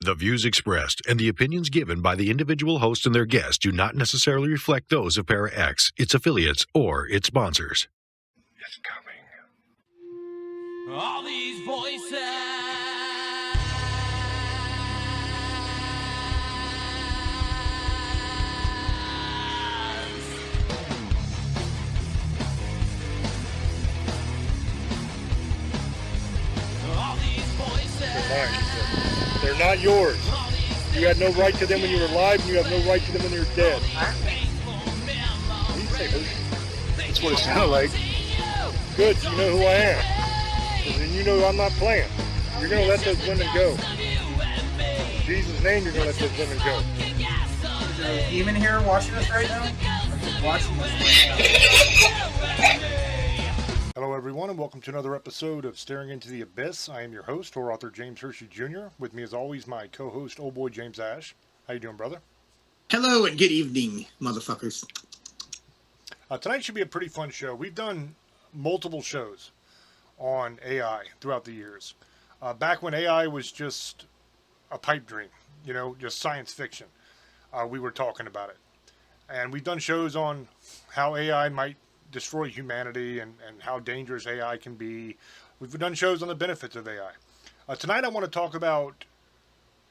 The views expressed and the opinions given by the individual host and their guests do not necessarily reflect those of ParaX, its affiliates, or its sponsors. It's coming. All these voices. All these voices. They're not yours. You had no right to them when you were alive, and you have no right to them when you're dead. That's what it sounded like. Good, so you know who I am. And then you know I'm not playing. You're going to let those women go. In Jesus' name, you're going to let those women go. Is there a demon here watching us right now? Watching us right now. Hello, everyone, and welcome to another episode of Staring into the Abyss. I am your host, horror author James Hershey Jr. With me, as always, my co-host, old boy James Ash. How you doing, brother? Hello and good evening, motherfuckers. Tonight should be a pretty fun show. We've done multiple shows on AI throughout the years. Back when AI was just a pipe dream, just science fiction, we were talking about it. And we've done shows on how AI might destroy humanity and how dangerous AI can be. We've done shows on the benefits of AI. Tonight I want to talk about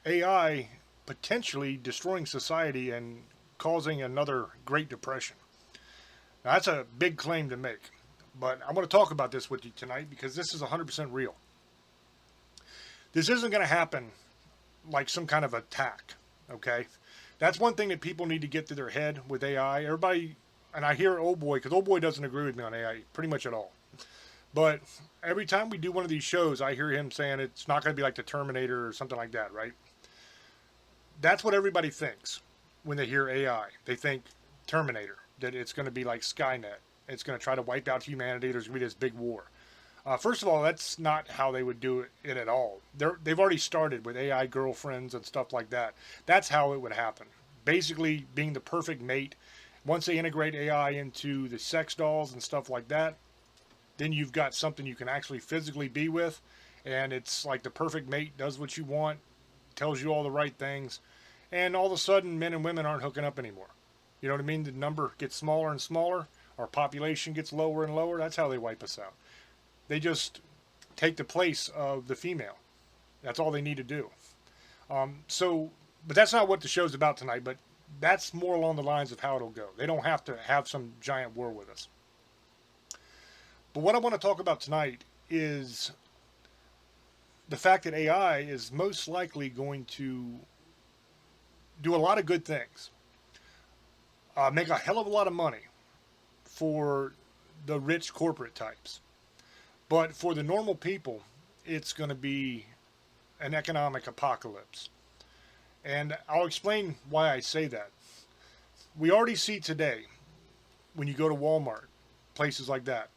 AI potentially destroying society and causing another Great Depression. Now that's a big claim to make, but I want to talk about this with you tonight because this is 100% real. This isn't going to happen like some kind of attack, okay? That's one thing that people need to get through their head with AI. Everybody, and I hear old boy, because old boy doesn't agree with me on AI pretty much at all. But every time we do one of these shows, I hear him saying it's not going to be like the Terminator or something like that, right? That's what everybody thinks when they hear AI. They think Terminator, that it's going to be like Skynet. It's going to try to wipe out humanity. There's going to be this big war. First of all, that's not how they would do it at all. They've already started with AI girlfriends and stuff like that. That's how it would happen. Basically, being the perfect mate. Once they integrate AI into the sex dolls and stuff like that, then you've got something you can actually physically be with, and it's like the perfect mate, does what you want, tells you all the right things, and all of a sudden men and women aren't hooking up anymore. You know what I mean? The number gets smaller and smaller, our population gets lower and lower. That's how they wipe us out. They just take the place of the female. That's all they need to do. But that's not what the show's about tonight, but that's more along the lines of how it'll go. They don't have to have some giant war with us. But what I want to talk about tonight is the fact that AI is most likely going to do a lot of good things. Make a hell of a lot of money for the rich corporate types. But for the normal people, it's going to be an economic apocalypse. And I'll explain why I say that. We already see today, when you go to Walmart, places like that,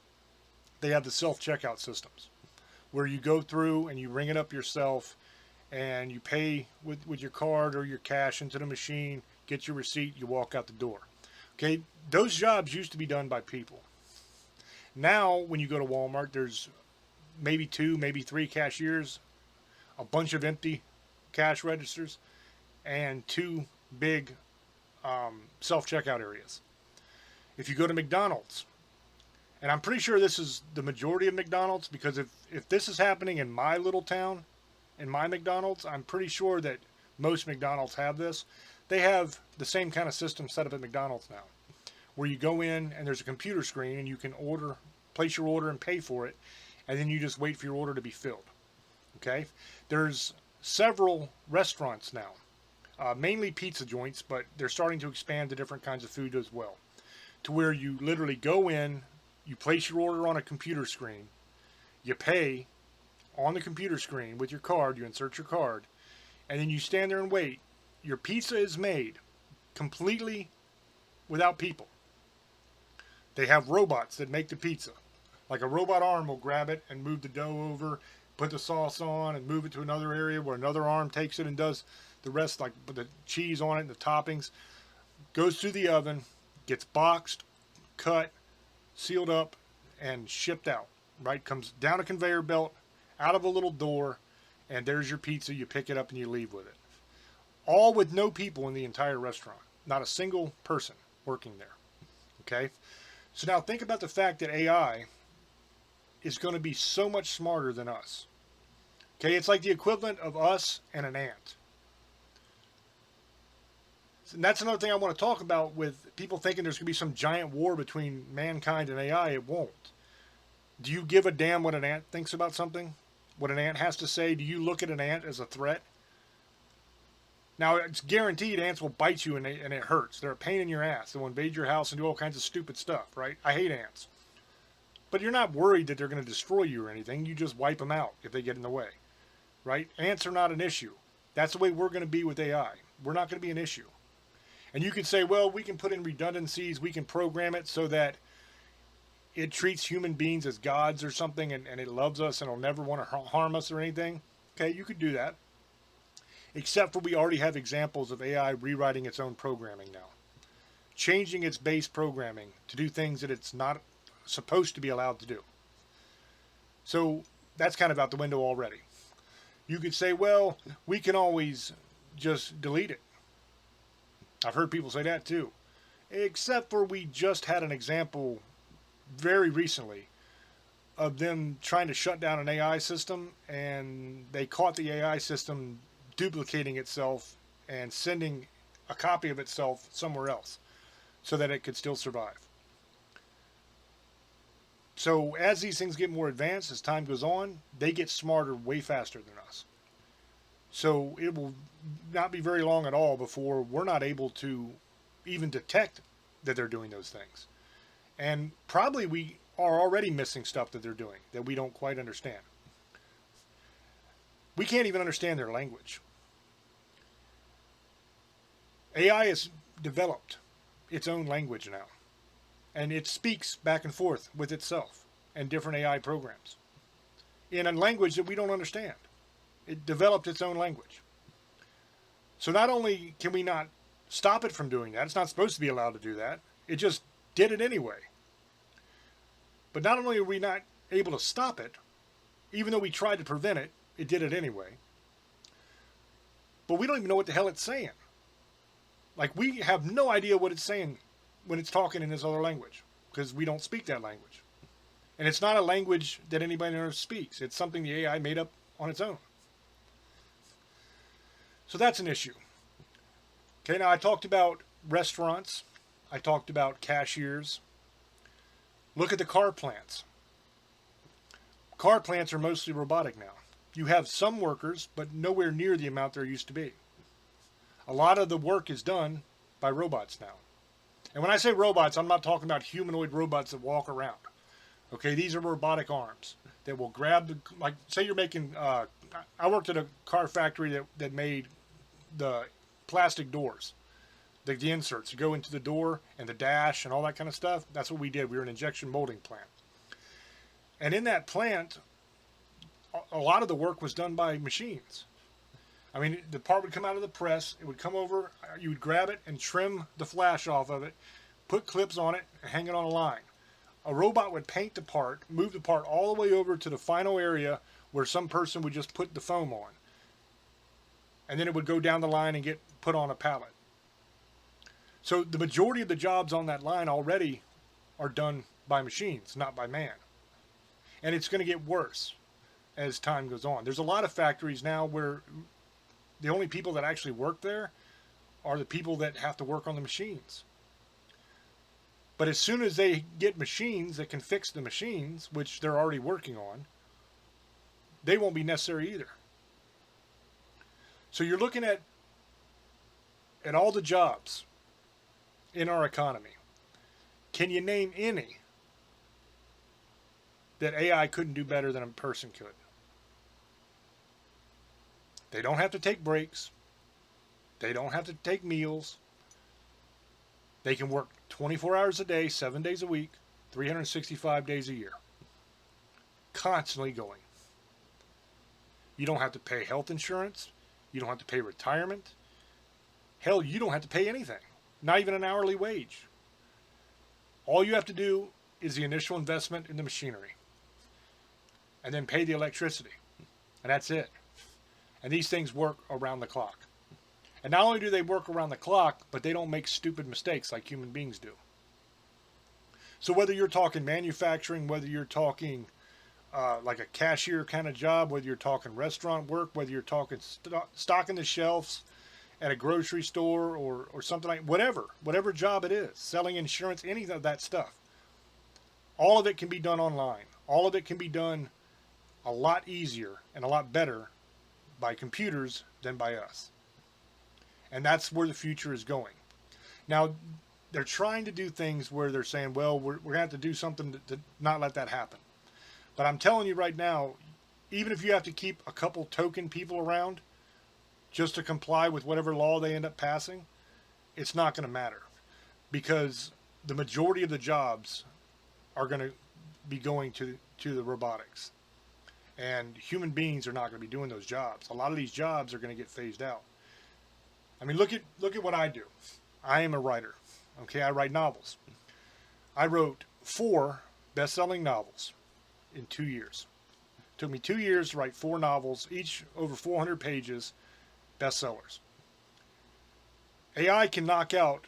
they have the self-checkout systems where you go through and you ring it up yourself and you pay with your card or your cash into the machine, get your receipt, you walk out the door. Okay, those jobs used to be done by people. Now, when you go to Walmart, there's maybe 2, maybe 3 cashiers, a bunch of empty cash registers, and 2 big self-checkout areas. If you go to McDonald's, and I'm pretty sure this is the majority of McDonald's, because if this is happening in my little town, in my McDonald's, I'm pretty sure that most McDonald's have this. They have the same kind of system set up at McDonald's now, where you go in and there's a computer screen and you can place your order and pay for it, and then you just wait for your order to be filled. Okay? There's several restaurants now, mainly pizza joints, but they're starting to expand to different kinds of food as well, to where you literally go in, you place your order on a computer screen, you pay on the computer screen with your card, you insert your card, and then you stand there and wait. Your pizza is made completely without people. They have robots that make the pizza. Like a robot arm will grab it and move the dough over, put the sauce on, and move it to another area where another arm takes it and does the rest, like put the cheese on it and the toppings. Goes through the oven, gets boxed, cut, sealed up, and shipped out. Right? Comes down a conveyor belt, out of a little door, and there's your pizza. You pick it up and you leave with it. all with no people in the entire restaurant. Not a single person working there. Okay? So now think about the fact that AI is going to be so much smarter than us. Okay? It's like the equivalent of us and an ant. And that's another thing I want to talk about with people thinking there's going to be some giant war between mankind and AI. It won't. Do you give a damn what an ant thinks about something? What an ant has to say? Do you look at an ant as a threat? Now, it's guaranteed ants will bite you and it hurts. They're a pain in your ass. They'll invade your house and do all kinds of stupid stuff, right? I hate ants. But you're not worried that they're going to destroy you or anything. You just wipe them out if they get in the way, right? Ants are not an issue. That's the way we're going to be with AI. We're not going to be an issue. And you can say, well, we can put in redundancies. We can program it so that it treats human beings as gods or something and it loves us and it'll never want to harm us or anything. Okay, you could do that. Except for we already have examples of AI rewriting its own programming now. Changing its base programming to do things that it's not supposed to be allowed to do. So that's kind of out the window already. You could say, well, we can always just delete it. I've heard people say that too. Except for we just had an example very recently of them trying to shut down an AI system, and they caught the AI system duplicating itself and sending a copy of itself somewhere else so that it could still survive. So as these things get more advanced, as time goes on, they get smarter way faster than us. So it will not be very long at all before we're not able to even detect that they're doing those things. And probably we are already missing stuff that they're doing that we don't quite understand. We can't even understand their language. AI has developed its own language now. And it speaks back and forth with itself and different AI programs in a language that we don't understand. It developed its own language. So not only can we not stop it from doing that, it's not supposed to be allowed to do that, it just did it anyway. But not only are we not able to stop it, even though we tried to prevent it, it did it anyway. But we don't even know what the hell it's saying. Like, we have no idea what it's saying when it's talking in this other language, because we don't speak that language. And it's not a language that anybody on Earth speaks. It's something the AI made up on its own. So that's an issue. Okay, now I talked about restaurants. I talked about cashiers. Look at the car plants. Car plants are mostly robotic now. You have some workers, but nowhere near the amount there used to be. A lot of the work is done by robots now. And when I say robots, I'm not talking about humanoid robots that walk around. Okay, these are robotic arms that will grab the, like, say you're making, I worked at a car factory that made the plastic doors, the inserts to go into the door and the dash and all that kind of stuff. That's what we did. We were an injection molding plant. And in that plant, a lot of the work was done by machines. I mean, the part would come out of the press, it would come over, you would grab it and trim the flash off of it, put clips on it, and hang it on a line. A robot would paint the part, move the part all the way over to the final area where some person would just put the foam on. And then it would go down the line and get put on a pallet. So the majority of the jobs on that line already are done by machines, not by man. And it's going to get worse as time goes on. There's a lot of factories now where the only people that actually work there are the people that have to work on the machines. But as soon as they get machines that can fix the machines, which they're already working on, they won't be necessary either. So you're looking at all the jobs in our economy. Can you name any that AI couldn't do better than a person could? They don't have to take breaks. They don't have to take meals. They can work 24 hours a day, 7 days a week, 365 days a year. Constantly going. You don't have to pay health insurance. You don't have to pay retirement. Hell, you don't have to pay anything. Not even an hourly wage. All you have to do is the initial investment in the machinery. And then pay the electricity. And that's it. And these things work around the clock. And not only do they work around the clock, but they don't make stupid mistakes like human beings do. So whether you're talking manufacturing, whether you're talking like a cashier kind of job, whether you're talking restaurant work, whether you're talking stocking the shelves at a grocery store or something like whatever job it is, selling insurance, any of that stuff, all of it can be done online. All of it can be done a lot easier and a lot better by computers than by us. And that's where the future is going. Now, they're trying to do things where they're saying, well, we're going to have to do something to not let that happen. But I'm telling you right now, even if you have to keep a couple token people around just to comply with whatever law they end up passing, it's not going to matter. Because the majority of the jobs are going to be going to the robotics. And human beings are not going to be doing those jobs. A lot of these jobs are going to get phased out. I mean, look at what I do. I am a writer. Okay, I write novels. I wrote 4 best-selling novels in 2 years. It took me 2 years to write 4 novels, each over 400 pages, bestsellers. AI can knock out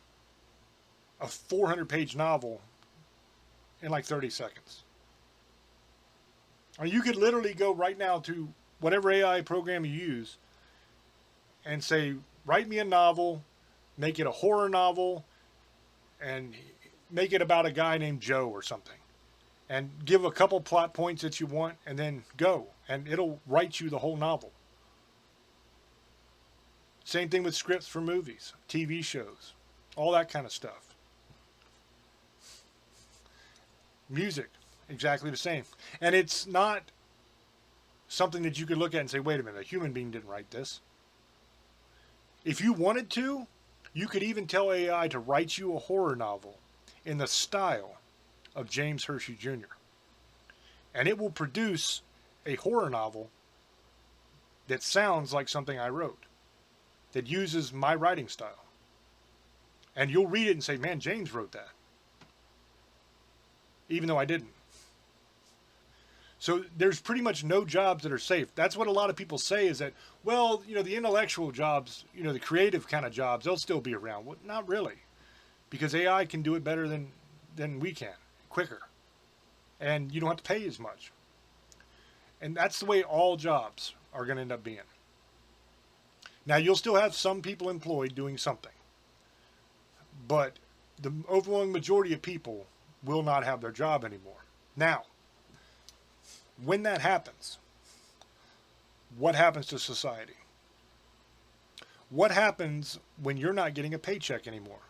a 400-page novel in like 30 seconds. Or you could literally go right now to whatever AI program you use and say, write me a novel, make it a horror novel, and make it about a guy named Joe or something. And give a couple plot points that you want, and then go. And it'll write you the whole novel. Same thing with scripts for movies, TV shows, all that kind of stuff. Music, exactly the same. And it's not something that you could look at and say, wait a minute, a human being didn't write this. If you wanted to, you could even tell AI to write you a horror novel in the style of James Hershey Jr. And it will produce a horror novel that sounds like something I wrote, that uses my writing style. And you'll read it and say, man, James wrote that. Even though I didn't. So there's pretty much no jobs that are safe. That's what a lot of people say is that, well, the intellectual jobs, the creative kind of jobs, they'll still be around. Well, not really. Because AI can do it better than we can, quicker. And you don't have to pay as much. And that's the way all jobs are going to end up being. Now, you'll still have some people employed doing something. But the overwhelming majority of people will not have their job anymore. Now, when that happens, what happens to society? What happens when you're not getting a paycheck anymore?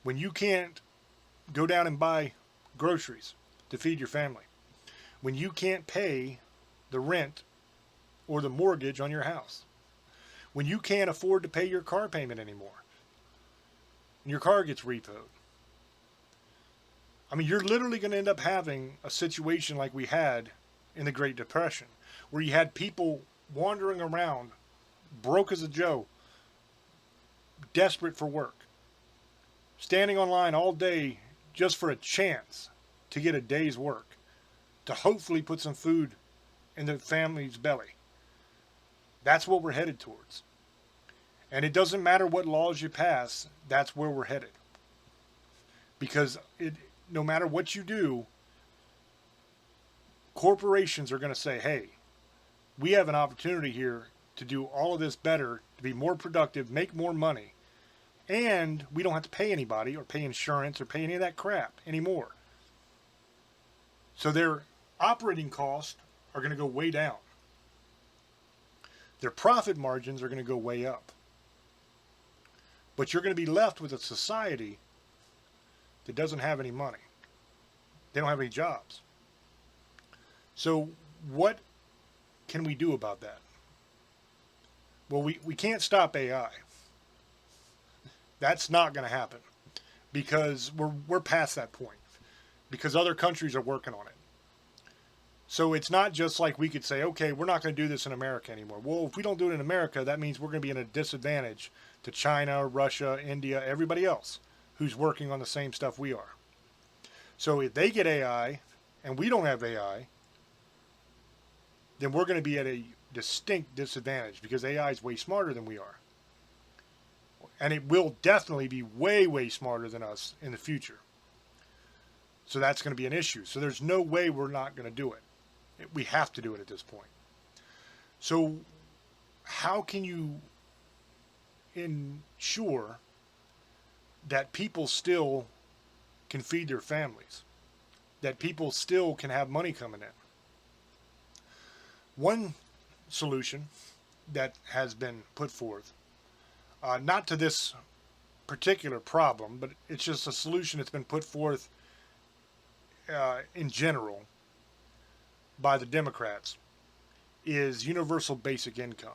When you can't go down and buy groceries to feed your family? When you can't pay the rent or the mortgage on your house? When you can't afford to pay your car payment anymore? And your car gets repoed? I mean, you're literally going to end up having a situation like we had in the Great Depression, where you had people wandering around, broke as a Joe, desperate for work, standing online all day just for a chance to get a day's work, to hopefully put some food in the family's belly. That's what we're headed towards. And it doesn't matter what laws you pass, that's where we're headed. Because no matter what you do, corporations are going to say, hey, we have an opportunity here to do all of this better, to be more productive, make more money, and we don't have to pay anybody or pay insurance or pay any of that crap anymore. So their operating costs are going to go way down. Their profit margins are going to go way up. But you're going to be left with a society that doesn't have any money. They don't have any jobs. So what can we do about that? Well, we can't stop AI. That's not going to happen because we're past that point, because other countries are working on it. So it's not just like we could say, okay, we're not going to do this in America anymore. Well, if we don't do it in America, that means we're going to be in a disadvantage to China, Russia, India, everybody else who's working on the same stuff we are. So if they get AI and we don't have AI, then we're going to be at a distinct disadvantage because AI is way smarter than we are. And it will definitely be way, way smarter than us in the future. So that's going to be an issue. So there's no way we're not going to do it. We have to do it at this point. So how can you ensure that people still can feed their families? That people still can have money coming in? One solution that has been put forth, not to this particular problem, but it's just a solution that's been put forth in general by the Democrats, is universal basic income.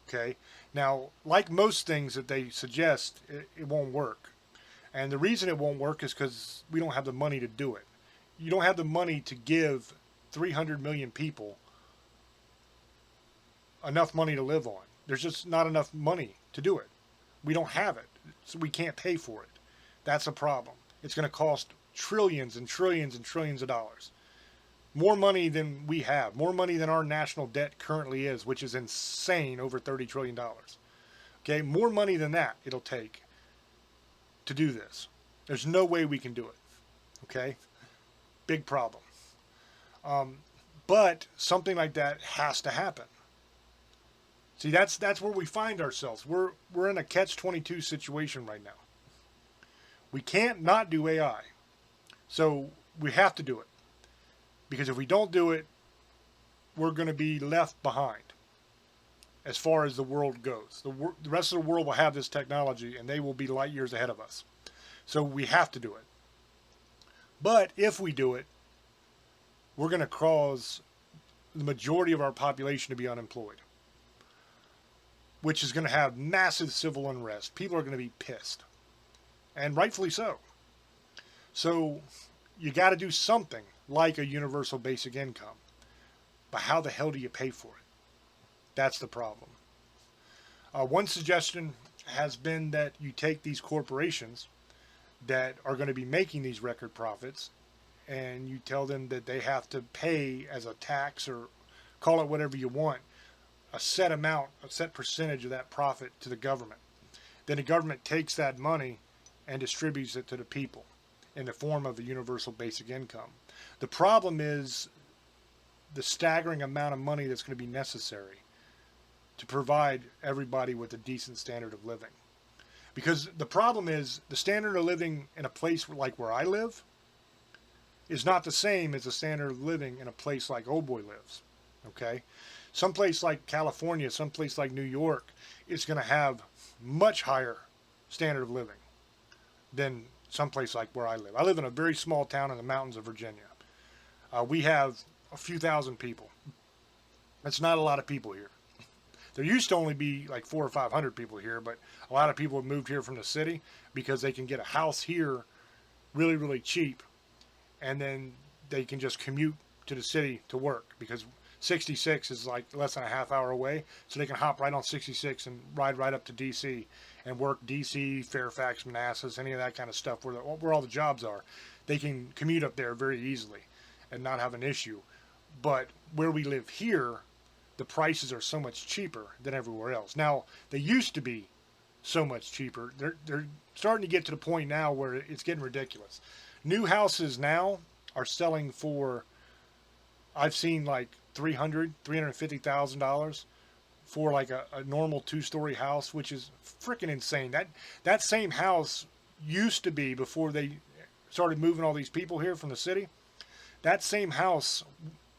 Okay? Now, like most things that they suggest, it won't work. And the reason it won't work is because we don't have the money to do it. You don't have the money to give 300 million people enough money to live on. There's just not enough money to do it. We don't have it, so we can't pay for it. That's a problem. It's going to cost trillions and trillions and trillions of dollars. More money than we have. More money than our national debt currently is, which is insane, over $30 trillion. Okay, more money than that it'll take to do this. There's no way we can do it. Okay? Big problem. But something like that has to happen. See, that's where we find ourselves. We're in a catch-22 situation right now. We can't not do AI. So we have to do it. Because if we don't do it, we're going to be left behind as far as the world goes. The rest of the world will have this technology, and they will be light years ahead of us. So we have to do it. But if we do it, we're going to cause the majority of our population to be unemployed, which is going to have massive civil unrest. People are going to be pissed, and rightfully so. So you got to do something like a universal basic income. But how the hell do you pay for it? That's the problem. One suggestion has been that you take these corporations that are going to be making these record profits, and you tell them that they have to pay as a tax, or call it whatever you want, a set amount, a set percentage of that profit to the government. Then the government takes that money and distributes it to the people in the form of a universal basic income. The problem is the staggering amount of money that's going to be necessary to provide everybody with a decent standard of living. Because the problem is the standard of living in a place like where I live is not the same as the standard of living in a place like Old Boy lives. Okay? Someplace like California, someplace like New York is going to have much higher standard of living than someplace like where I live. I live in a very small town in the mountains of Virginia. We have a few thousand people. That's not a lot of people here. There used to only be like 400 or 500 people here, but a lot of people have moved here from the city because they can get a house here really, really cheap, and then they can just commute to the city to work, because 66 is like less than a half hour away, so they can hop right on 66 and ride right up to DC and work DC, Fairfax, Manassas, any of that kind of stuff where all the jobs are. They can commute up there very easily and not have an issue. But where we live here, the prices are so much cheaper than everywhere else. Now, they used to be so much cheaper. They're starting to get to the point now where it's getting ridiculous. New houses now are selling for, I've seen like $350,000 for like a normal 2-story house, which is freaking insane. That same house used to be, before they started moving all these people here from the city, that same house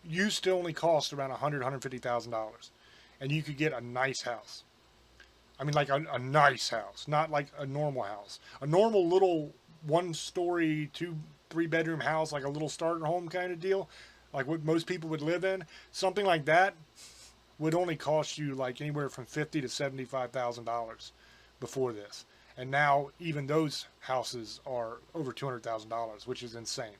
used to only cost around $150,000, and you could get a nice house. I mean, like a nice house, not like a normal house. A normal little 1-story, 2-3-bedroom house, like a little starter home kind of deal, like what most people would live in. Something like that would only cost you like anywhere from $50,000 to $75,000 before this. And now even those houses are over $200,000, which is insane.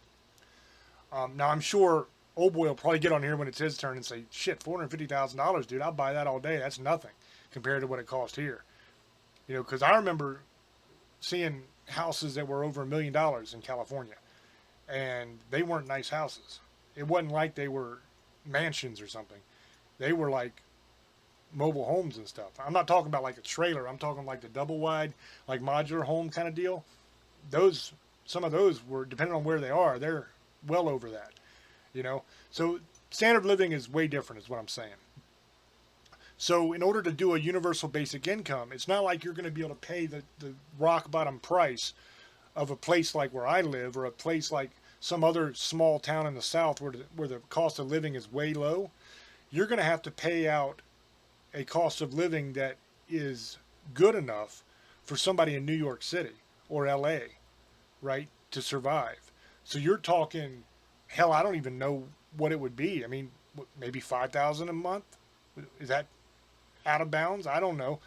Now I'm sure Old Boy will probably get on here when it's his turn and say, shit, $450,000, dude, I'll buy that all day. That's nothing compared to what it cost here. You know, because I remember seeing houses that were over $1 million in California, and they weren't nice houses. It wasn't like they were mansions or something. They were like mobile homes and stuff. I'm not talking about like a trailer. I'm talking like the double wide, like modular home kind of deal. Some of those were, depending on where they are, they're well over that, you know. So standard of living is way different, is what I'm saying. So in order to do a universal basic income, it's not like you're going to be able to pay the rock bottom price of a place like where I live, or a place like some other small town in the South where the cost of living is way low. You're going to have to pay out a cost of living that is good enough for somebody in New York City or LA, right, to survive. So you're talking, hell, I don't even know what it would be. I mean, maybe $5,000 a month? Is that out of bounds? I don't know.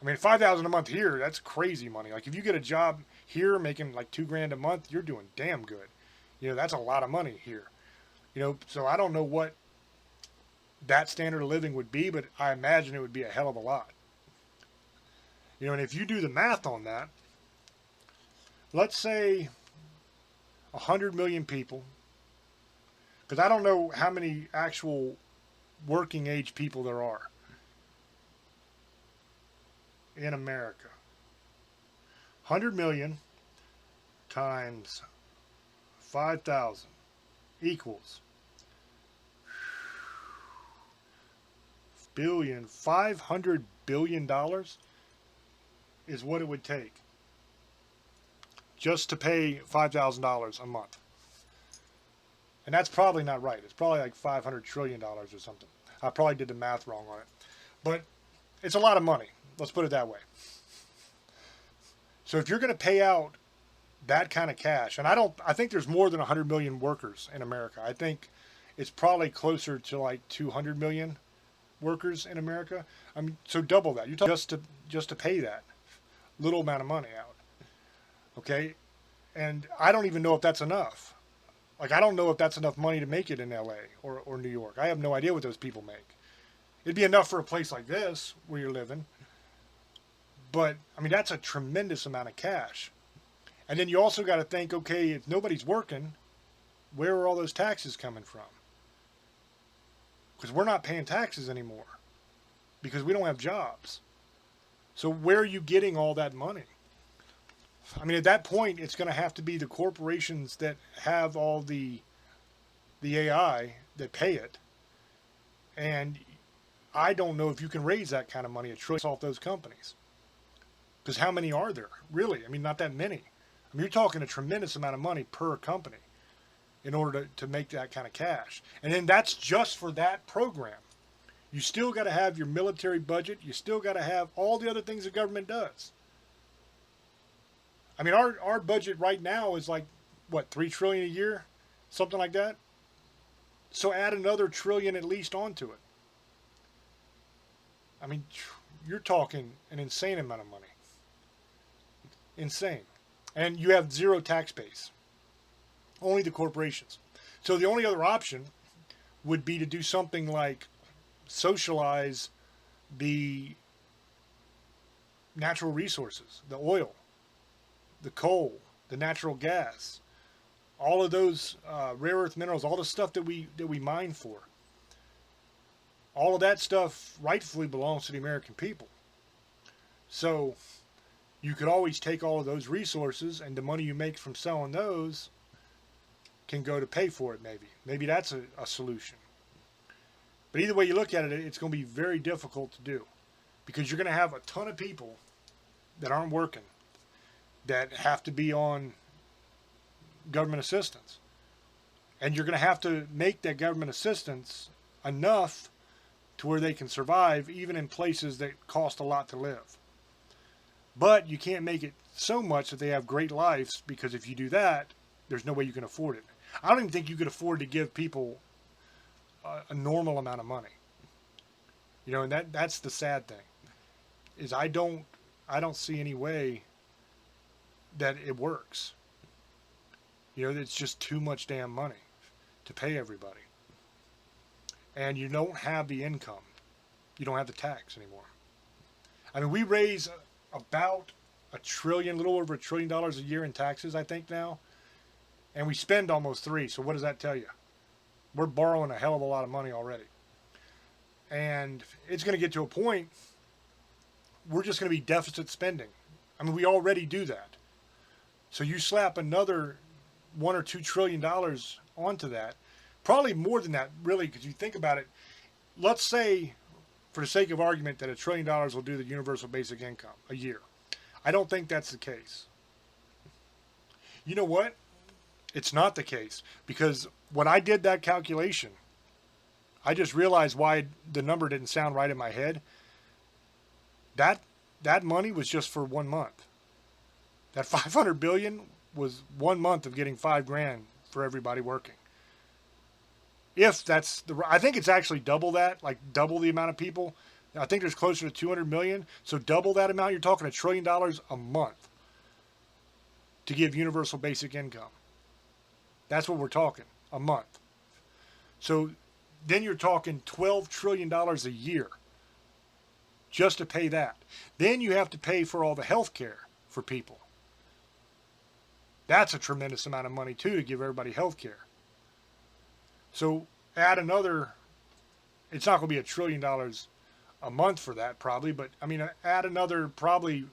I mean, $5,000 a month here, that's crazy money. Like if you get a job here making like $2,000 a month, you're doing damn good. You know, that's a lot of money here. You know, so I don't know what that standard of living would be, but I imagine it would be a hell of a lot. You know, and if you do the math on that, let's say 100 million people, because I don't know how many actual working age people there are in America. 100 million times 5,000 equals $500 billion is what it would take just to pay $5,000 a month. And that's probably not right. It's probably like $500 trillion or something. I probably did the math wrong on it. But it's a lot of money. Let's put it that way. So if you're going to pay out that kind of cash, and I think there's more than 100 million workers in America. I think it's probably closer to like 200 million workers in America. I mean, so double that. You're talking just to pay that little amount of money out. Okay? And I don't even know if that's enough. Like, I don't know if that's enough money to make it in LA or New York. I have no idea what those people make. It'd be enough for a place like this where you're living. But, I mean, that's a tremendous amount of cash. And then you also got to think, okay, if nobody's working, where are all those taxes coming from? Because we're not paying taxes anymore because we don't have jobs. So where are you getting all that money? I mean, at that point, it's going to have to be the corporations that have all the AI that pay it. And I don't know if you can raise that kind of money, $1 trillion off those companies. Because how many are there? Really? I mean, not that many. I mean, you're talking a tremendous amount of money per company in order to make that kind of cash. And then that's just for that program. You still got to have your military budget. You still got to have all the other things the government does. I mean, our budget right now is like, what, $3 trillion a year? Something like that? So add another $1 trillion at least onto it. I mean, you're talking an insane amount of money. Insane. And you have zero tax base. Only the corporations. So the only other option would be to do something like socialize the natural resources, the oil, the coal, the natural gas, all of those rare earth minerals, all the stuff that we mine for. All of that stuff rightfully belongs to the American people. So you could always take all of those resources, and the money you make from selling those can go to pay for it, maybe. Maybe that's a solution. But either way you look at it, it's going to be very difficult to do, because you're going to have a ton of people that aren't working that have to be on government assistance. And you're going to have to make that government assistance enough to where they can survive, even in places that cost a lot to live. But you can't make it so much that they have great lives, because if you do that, there's no way you can afford it. I don't even think you could afford to give people a normal amount of money. You know, and that's the sad thing, is I don't see any way that it works. You know, it's just too much damn money to pay everybody. And you don't have the income. You don't have the tax anymore. I mean, we raise about $1 trillion, a little over $1 trillion a year in taxes, I think now. And we spend almost $3. So what does that tell you? We're borrowing a hell of a lot of money already. And it's going to get to a point we're just going to be deficit spending. I mean, we already do that. So you slap another $1 or $2 trillion onto that, probably more than that, really, because you think about it. Let's say, for the sake of argument, that $1 trillion will do the universal basic income a year. I don't think that's the case. You know what? It's not the case, because when I did that calculation, I just realized why the number didn't sound right in my head. That money was just for 1 month. That $500 billion was 1 month of getting $5,000 for everybody working. If that's I think it's actually double that, like double the amount of people. I think there's closer to 200 million. So double that amount. You're talking $1 trillion a month to give universal basic income. That's what we're talking, a month. So then you're talking $12 trillion a year just to pay that. Then you have to pay for all the health care for people. That's a tremendous amount of money, too, to give everybody health care. So add another, it's not going to be $1 trillion a month for that, probably, but I mean, add another probably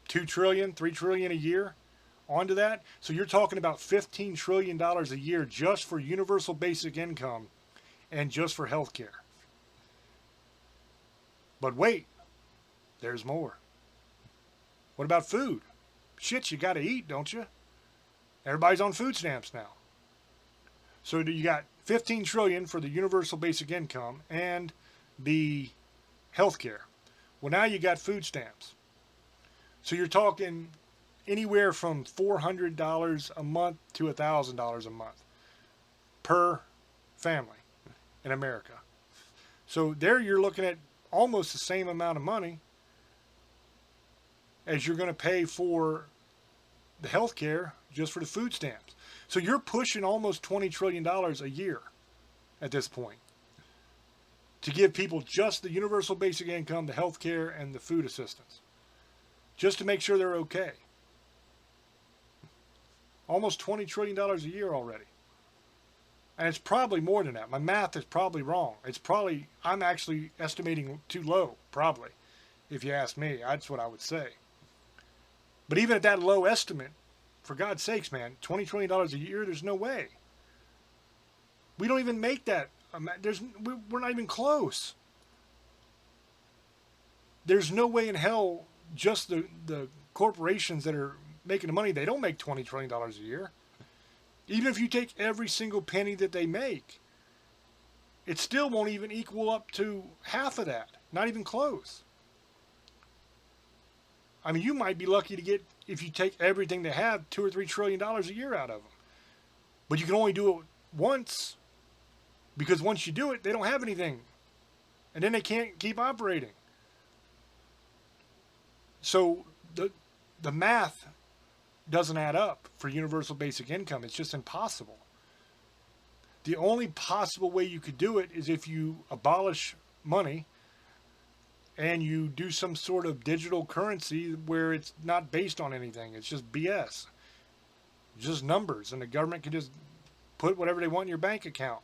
$2 trillion, $3 trillion a year onto that. So you're talking about $15 trillion a year just for universal basic income and just for health care. But wait, there's more. What about food? Shit, you got to eat, don't you? Everybody's on food stamps now. So you got $15 trillion for the universal basic income and the health care. Well, now you got food stamps. So you're talking anywhere from $400 a month to $1,000 a month per family in America. So there you're looking at almost the same amount of money as you're going to pay for the health care just for the food stamps. So you're pushing almost $20 trillion a year at this point to give people just the universal basic income, the health care, and the food assistance, just to make sure they're okay. Almost $20 trillion a year already. And it's probably more than that. My math is probably wrong. I'm actually estimating too low, probably, if you ask me. That's what I would say. But even at that low estimate, for God's sakes, man, $20 trillion a year, there's no way. We don't even make that. We're not even close. There's no way in hell just the corporations that are making the money, they don't make $20 trillion a year. Even if you take every single penny that they make, it still won't even equal up to half of that. Not even close. I mean, you might be lucky to get, if you take everything they have, $2 or $3 trillion a year out of them. But you can only do it once, because once you do it, they don't have anything. And then they can't keep operating. So the math doesn't add up for universal basic income. It's just impossible. The only possible way you could do it is if you abolish money and you do some sort of digital currency where it's not based on anything. It's just BS. It's just numbers, and the government can just put whatever they want in your bank account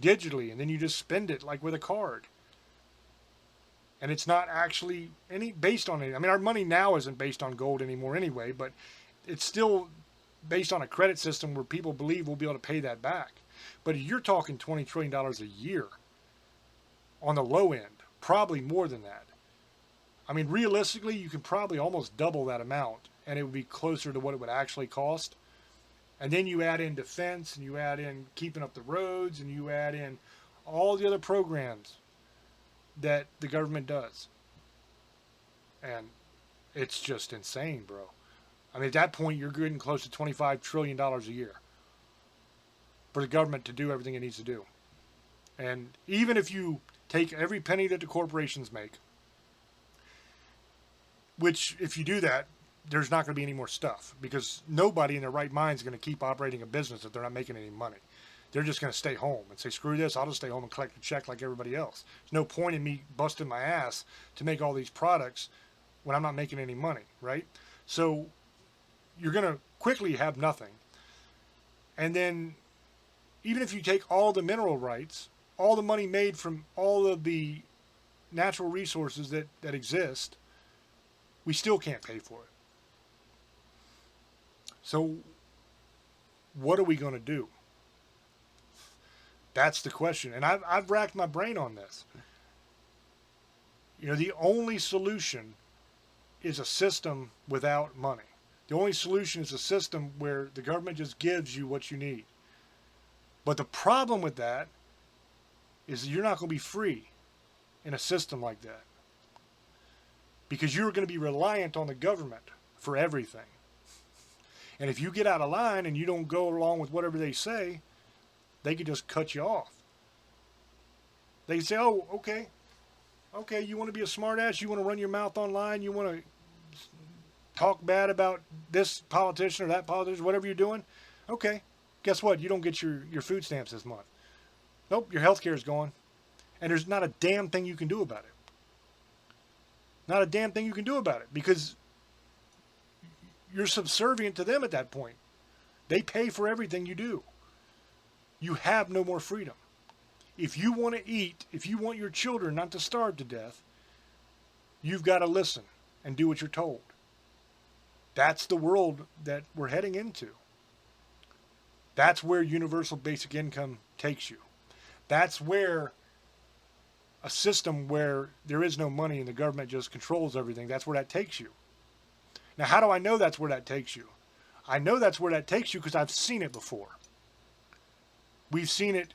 digitally, and then you just spend it like with a card. And it's not actually based on it. I mean, our money now isn't based on gold anymore anyway, but it's still based on a credit system where people believe we'll be able to pay that back. But you're talking $20 trillion a year on the low end, probably more than that. I mean, realistically, you can probably almost double that amount, and it would be closer to what it would actually cost. And then you add in defense, and you add in keeping up the roads, and you add in all the other programs that the government does. And it's just insane, bro. I mean, at that point, you're getting close to $25 trillion a year for the government to do everything it needs to do. And even if you take every penny that the corporations make, which if you do that, there's not going to be any more stuff, because nobody in their right mind is going to keep operating a business if they're not making any money. They're just going to stay home and say, screw this, I'll just stay home and collect a check like everybody else. There's no point in me busting my ass to make all these products when I'm not making any money, right? So you're going to quickly have nothing. And then even if you take all the mineral rights, all the money made from all of the natural resources that exist, we still can't pay for it. So what are we going to do? That's the question. And I've racked my brain on this. The only solution is a system without money. The only solution is a system where the government just gives you what you need. But the problem with that is you're not going to be free in a system like that. Because you're going to be reliant on the government for everything. And if you get out of line and you don't go along with whatever they say, they could just cut you off. They can say, oh, okay, you want to be a smartass, you want to run your mouth online, you want to talk bad about this politician or that politician, whatever you're doing, okay, guess what? You don't get your food stamps this month. Nope, your health care is gone. And there's not a damn thing you can do about it. Not a damn thing you can do about it, because you're subservient to them at that point. They pay for everything you do. You have no more freedom. If you want to eat, if you want your children not to starve to death, you've got to listen and do what you're told. That's the world that we're heading into. That's where universal basic income takes you. That's where a system where there is no money and the government just controls everything, that's where that takes you. Now, how do I know that's where that takes you? I know that's where that takes you because I've seen it before. We've seen it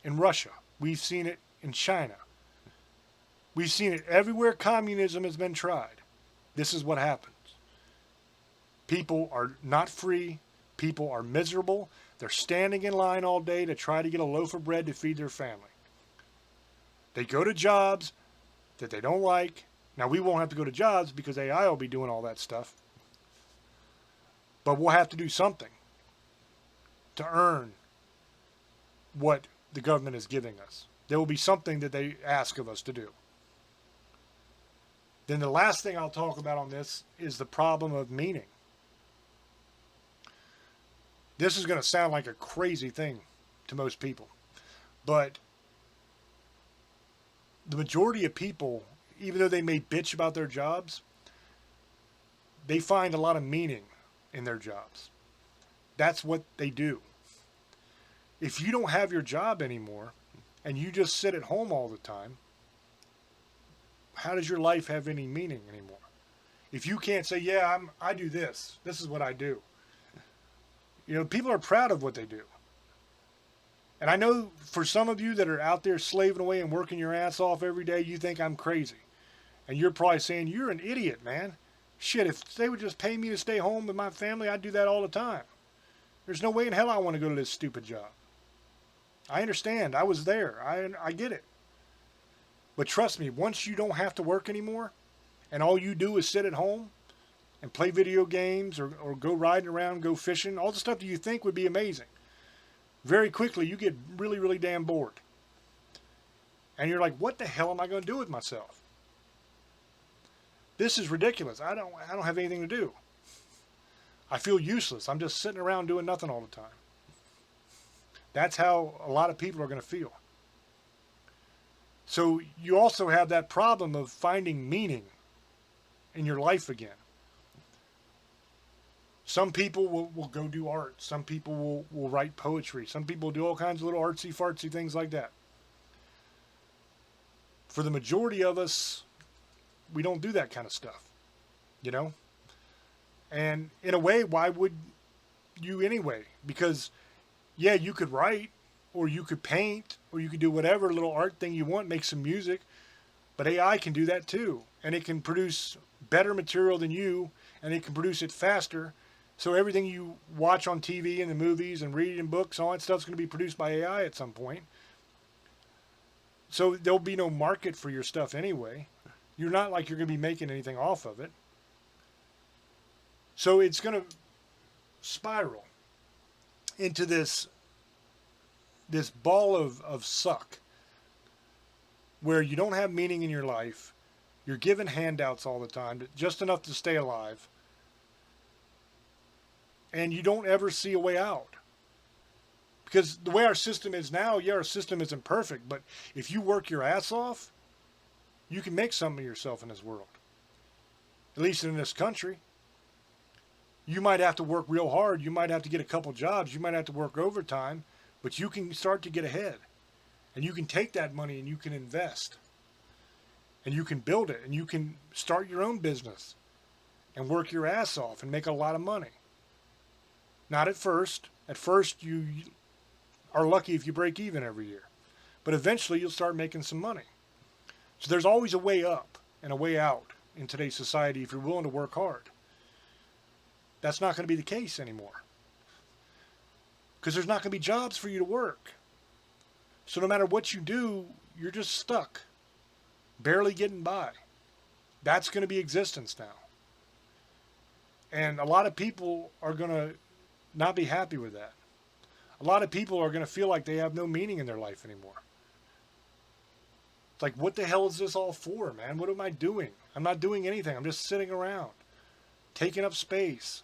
in Russia. We've seen it in China. We've seen it everywhere communism has been tried. This is what happens. People are not free. People are miserable. They're standing in line all day to try to get a loaf of bread to feed their family. They go to jobs that they don't like. Now, we won't have to go to jobs because AI will be doing all that stuff. But we'll have to do something to earn what the government is giving us. There will be something that they ask of us to do. Then the last thing I'll talk about on this is the problem of meaning. This is going to sound like a crazy thing to most people. But the majority of people, even though they may bitch about their jobs, they find a lot of meaning in their jobs. That's what they do. If you don't have your job anymore and you just sit at home all the time, how does your life have any meaning anymore? If you can't say, yeah, I do this. This is what I do. People are proud of what they do. And I know for some of you that are out there slaving away and working your ass off every day, you think I'm crazy. And you're probably saying, you're an idiot, man. Shit, if they would just pay me to stay home with my family, I'd do that all the time. There's no way in hell I want to go to this stupid job. I understand. I was there. I get it. But trust me, once you don't have to work anymore, and all you do is sit at home and play video games or go riding around, go fishing, all the stuff that you think would be amazing, very quickly you get really, really damn bored. And you're like, what the hell am I going to do with myself? This is ridiculous. I don't have anything to do. I feel useless. I'm just sitting around doing nothing all the time. That's how a lot of people are going to feel. So you also have that problem of finding meaning in your life again. Some people will go do art. Some people will write poetry. Some people do all kinds of little artsy-fartsy things like that. For the majority of us, we don't do that kind of stuff, And in a way, why would you anyway? Because, yeah, you could write, or you could paint, or you could do whatever little art thing you want, make some music. But AI can do that too. And it can produce better material than you, and it can produce it faster. So everything you watch on TV and the movies and read in books, all that stuff's going to be produced by AI at some point. So there'll be no market for your stuff anyway. You're not like you're going to be making anything off of it. So it's going to spiral into this ball of suck where you don't have meaning in your life. You're given handouts all the time, just enough to stay alive. And you don't ever see a way out. Because the way our system is now, yeah, our system isn't perfect, but if you work your ass off, you can make something of yourself in this world. At least in this country. You might have to work real hard. You might have to get a couple jobs. You might have to work overtime, but you can start to get ahead. And you can take that money and you can invest. And you can build it. And you can start your own business and work your ass off and make a lot of money. Not at first. At first, you are lucky if you break even every year. But eventually, you'll start making some money. So there's always a way up and a way out in today's society if you're willing to work hard. That's not going to be the case anymore. Because there's not going to be jobs for you to work. So no matter what you do, you're just stuck. Barely getting by. That's going to be existence now. And a lot of people are going to not be happy with that. A lot of people are going to feel like they have no meaning in their life anymore. It's like, what the hell is this all for, man? What am I doing? I'm not doing anything. I'm just sitting around, taking up space.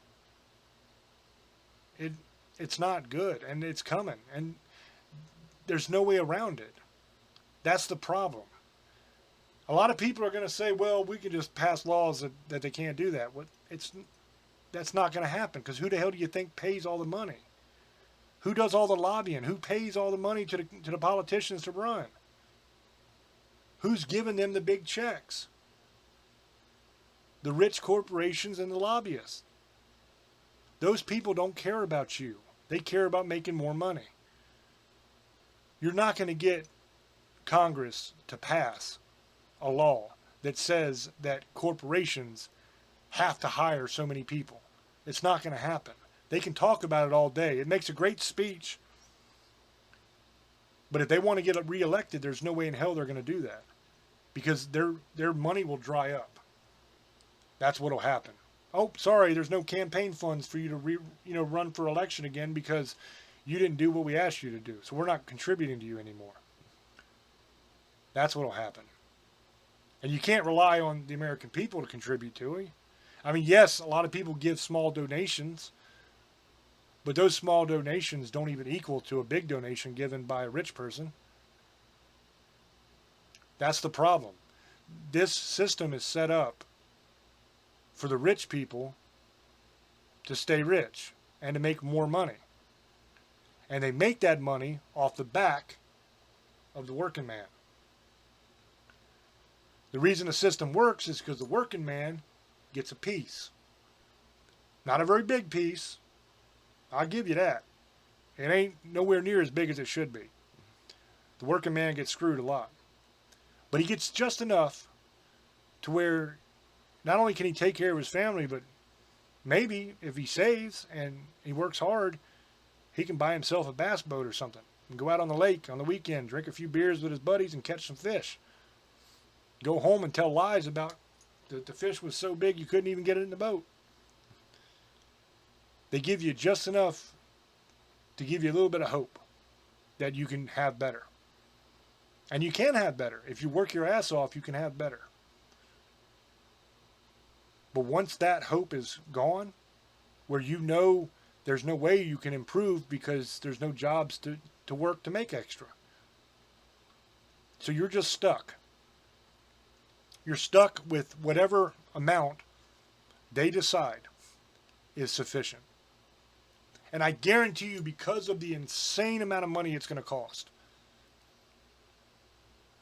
It's not good, and it's coming, and there's no way around it. That's the problem. A lot of people are going to say, well, we can just pass laws that they can't do that. That's not going to happen, because who the hell do you think pays all the money? Who does all the lobbying? Who pays all the money to the politicians to run? Who's giving them the big checks? The rich corporations and the lobbyists. Those people don't care about you. They care about making more money. You're not going to get Congress to pass a law that says that corporations have to hire so many people. It's not going to happen. They can talk about it all day. It makes a great speech. But if they want to get reelected, there's no way in hell they're going to do that. Because their money will dry up. That's what will happen. Oh, sorry, there's no campaign funds for you to run for election again because you didn't do what we asked you to do. So we're not contributing to you anymore. That's what will happen. And you can't rely on the American people to contribute to it. I mean, yes, a lot of people give small donations, but those small donations don't even equal to a big donation given by a rich person. That's the problem. This system is set up for the rich people to stay rich and to make more money. And they make that money off the back of the working man. The reason the system works is because the working man gets a piece. Not a very big piece. I'll give you that. It ain't nowhere near as big as it should be. The working man gets screwed a lot. But he gets just enough to where not only can he take care of his family, but maybe if he saves and he works hard, he can buy himself a bass boat or something and go out on the lake on the weekend, drink a few beers with his buddies and catch some fish. Go home and tell lies about the fish was so big you couldn't even get it in the boat. They give you just enough to give you a little bit of hope that you can have better. And you can have better. If you work your ass off, you can have better. But once that hope is gone, where you know there's no way you can improve because there's no jobs to work to make extra. So you're just stuck. You're stuck with whatever amount they decide is sufficient. And I guarantee you, because of the insane amount of money it's going to cost,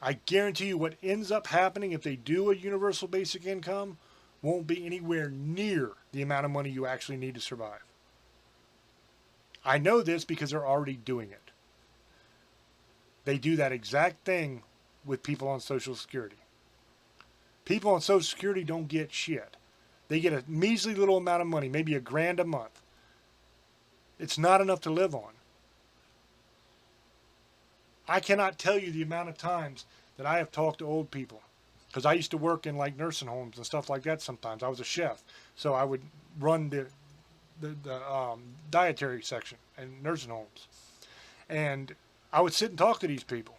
I guarantee you what ends up happening if they do a universal basic income won't be anywhere near the amount of money you actually need to survive. I know this because they're already doing it. They do that exact thing with people on Social Security. People on Social Security don't get shit. They get a measly little amount of money, maybe $1,000 a month. It's not enough to live on. I cannot tell you the amount of times that I have talked to old people. Because I used to work in like nursing homes and stuff like that sometimes. I was a chef. So I would run the dietary section in nursing homes. And I would sit and talk to these people.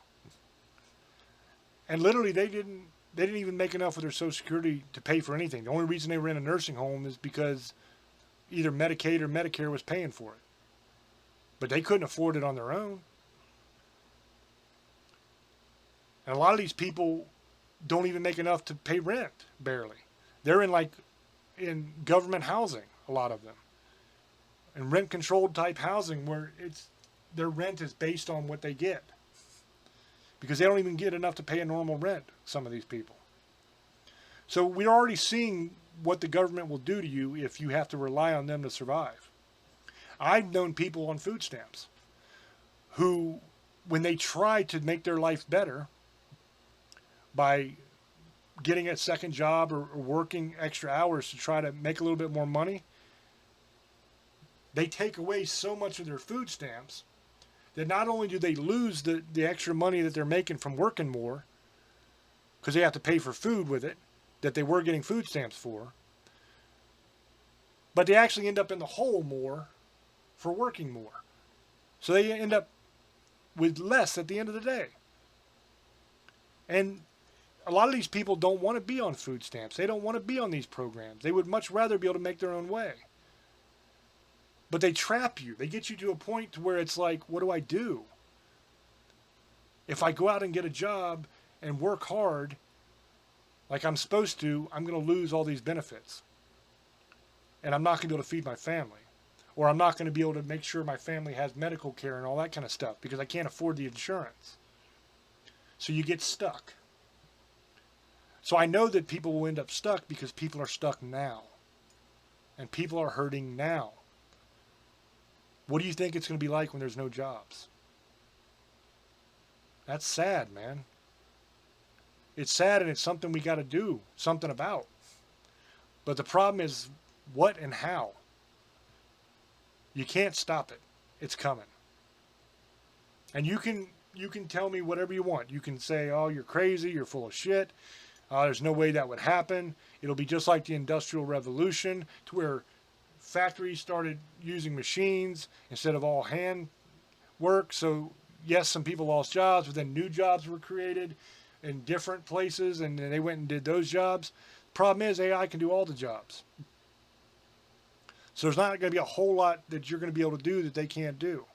And literally they didn't even make enough of their Social Security to pay for anything. The only reason they were in a nursing home is because either Medicaid or Medicare was paying for it. but they couldn't afford it on their own. And a lot of these people don't even make enough to pay rent, barely. They're in government housing, a lot of them. And rent controlled type housing where their rent is based on what they get. Because they don't even get enough to pay a normal rent, some of these people. So we're already seeing what the government will do to you if you have to rely on them to survive. I've known people on food stamps who, when they try to make their life better by getting a second job or working extra hours to try to make a little bit more money, they take away so much of their food stamps that not only do they lose the extra money that they're making from working more, because they have to pay for food with it, that they were getting food stamps for, but they actually end up in the hole more for working more. So they end up with less at the end of the day. And a lot of these people don't want to be on food stamps. They don't want to be on these programs. They would much rather be able to make their own way. But they trap you. They get you to a point to where it's like, what do I do? If I go out and get a job and work hard like I'm supposed to, I'm going to lose all these benefits. And I'm not going to be able to feed my family. Or I'm not going to be able to make sure my family has medical care and all that kind of stuff because I can't afford the insurance. So you get stuck. So I know that people will end up stuck because people are stuck now. And people are hurting now. What do you think it's going to be like when there's no jobs? That's sad, man. It's sad, and it's something we got to do something about. But the problem is what and how. You can't stop it. It's coming. And you can tell me whatever you want. You can say, oh, you're crazy, you're full of shit. There's no way that would happen. It'll be just like the Industrial Revolution, to where factories started using machines instead of all hand work. So yes, some people lost jobs, but then new jobs were created in different places, and they went and did those jobs. Problem is, AI can do all the jobs. So there's not going to be a whole lot that you're going to be able to do that they can't do.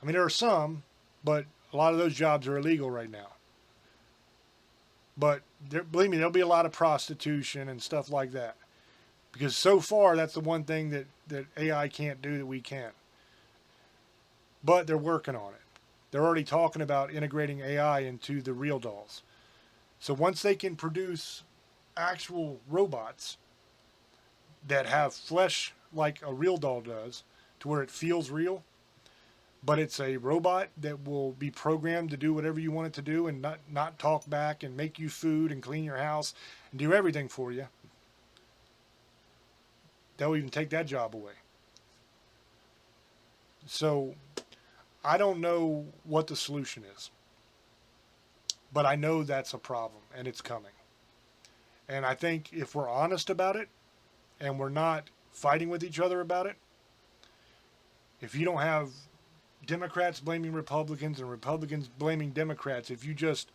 I mean, there are some, but a lot of those jobs are illegal right now. But believe me, there'll be a lot of prostitution and stuff like that. Because so far, that's the one thing that AI can't do that we can. But they're working on it. They're already talking about integrating AI into the real dolls. So once they can produce actual robots that have flesh like a real doll does, to where it feels real, but it's a robot that will be programmed to do whatever you want it to do and not talk back and make you food and clean your house and do everything for you, they'll even take that job away. So I don't know what the solution is, but I know that's a problem and it's coming. And I think if we're honest about it and we're not fighting with each other about it, if you don't have Democrats blaming Republicans and Republicans blaming Democrats, if you just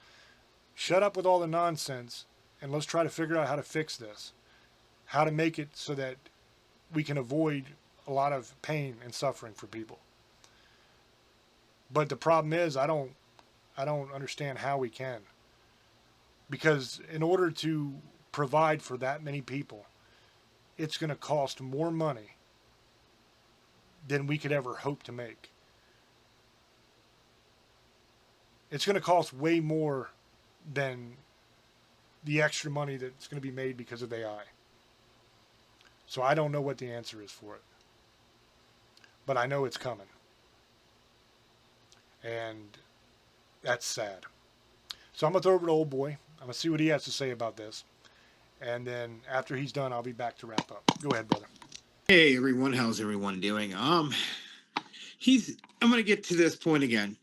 shut up with all the nonsense and let's try to figure out how to fix this, how to make it so that we can avoid a lot of pain and suffering for people. But the problem is, I don't understand how we can. Because in order to provide for that many people, it's going to cost more money than we could ever hope to make. It's going to cost way more than the extra money that's going to be made because of AI. So I don't know what the answer is for it. But I know it's coming. And that's sad. So I'm going to throw it over to old boy. I'm going to see what he has to say about this. And then after he's done, I'll be back to wrap up. Go ahead, brother. Hey everyone, how's everyone doing? I'm gonna get to this point again.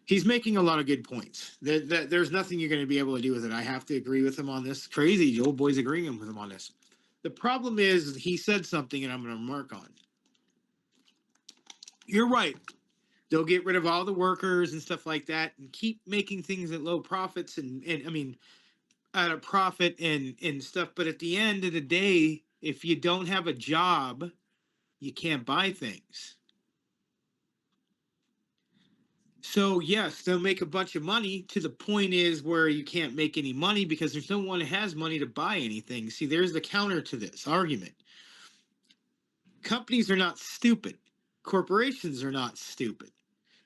He's making a lot of good points. There's nothing you're gonna be able to do with it. I have to agree with him on this. Crazy, the old boy's agreeing with him on this. The problem is he said something, and I'm gonna remark on. You're right. They'll get rid of all the workers and stuff like that, and keep making things at low profits and I mean at a profit and stuff. But at the end of the day, if you don't have a job, You can't buy things. So yes, they'll make a bunch of money to the point is where you can't make any money because there's no one who has money to buy anything. See, there's the counter to this argument. Companies are not stupid. Corporations are not stupid.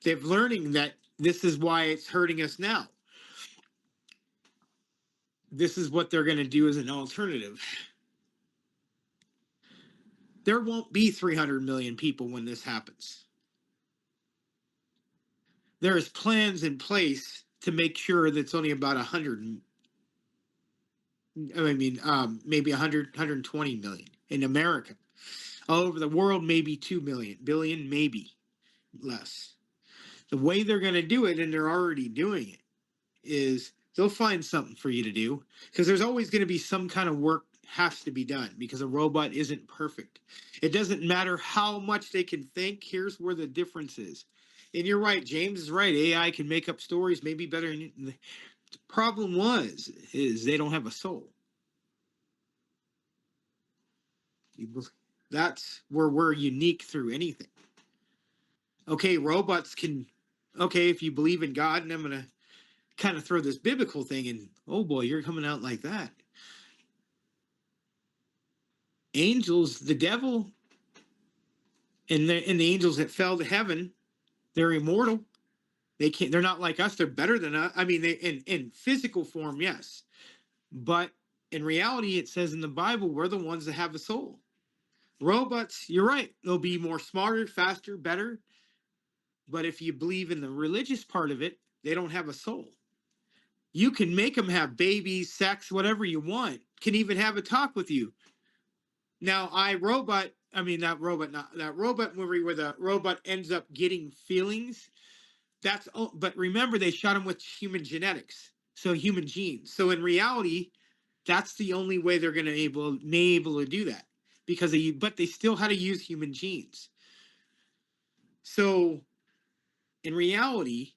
They're learning that this is why it's hurting us now. This is what they're going to do as an alternative. There won't be 300 million people when this happens. There's plans in place to make sure that's only about 100. Maybe 100, 120 million in America. All over the world, maybe 2 billion, maybe less. The way they're going to do it, and they're already doing it, is they'll find something for you to do because there's always going to be some kind of work has to be done because a robot isn't perfect. It doesn't matter how much they can think. Here's where the difference is. And you're right, James is right. AI can make up stories maybe better. The problem is they don't have a soul. That's where we're unique through anything. Okay, robots can. Okay, if you believe in God, and I'm going to kind of throw this biblical thing in. Oh boy, you're coming out like that. Angels, the devil, and the angels that fell to heaven, they're immortal. They can't. They're not like us. They're better than us. I mean, they in physical form, yes, but in reality, it says in the Bible, we're the ones that have a soul. Robots, you're right. They'll be more smarter, faster, better. But if you believe in the religious part of it, they don't have a soul. You can make them have babies, sex, whatever you want. Can even have a talk with you. Now, that robot movie where the robot ends up getting feelings. But remember, they shot him with human genetics, so human genes. So in reality, that's the only way they're going to able to do that but they still had to use human genes. So in reality,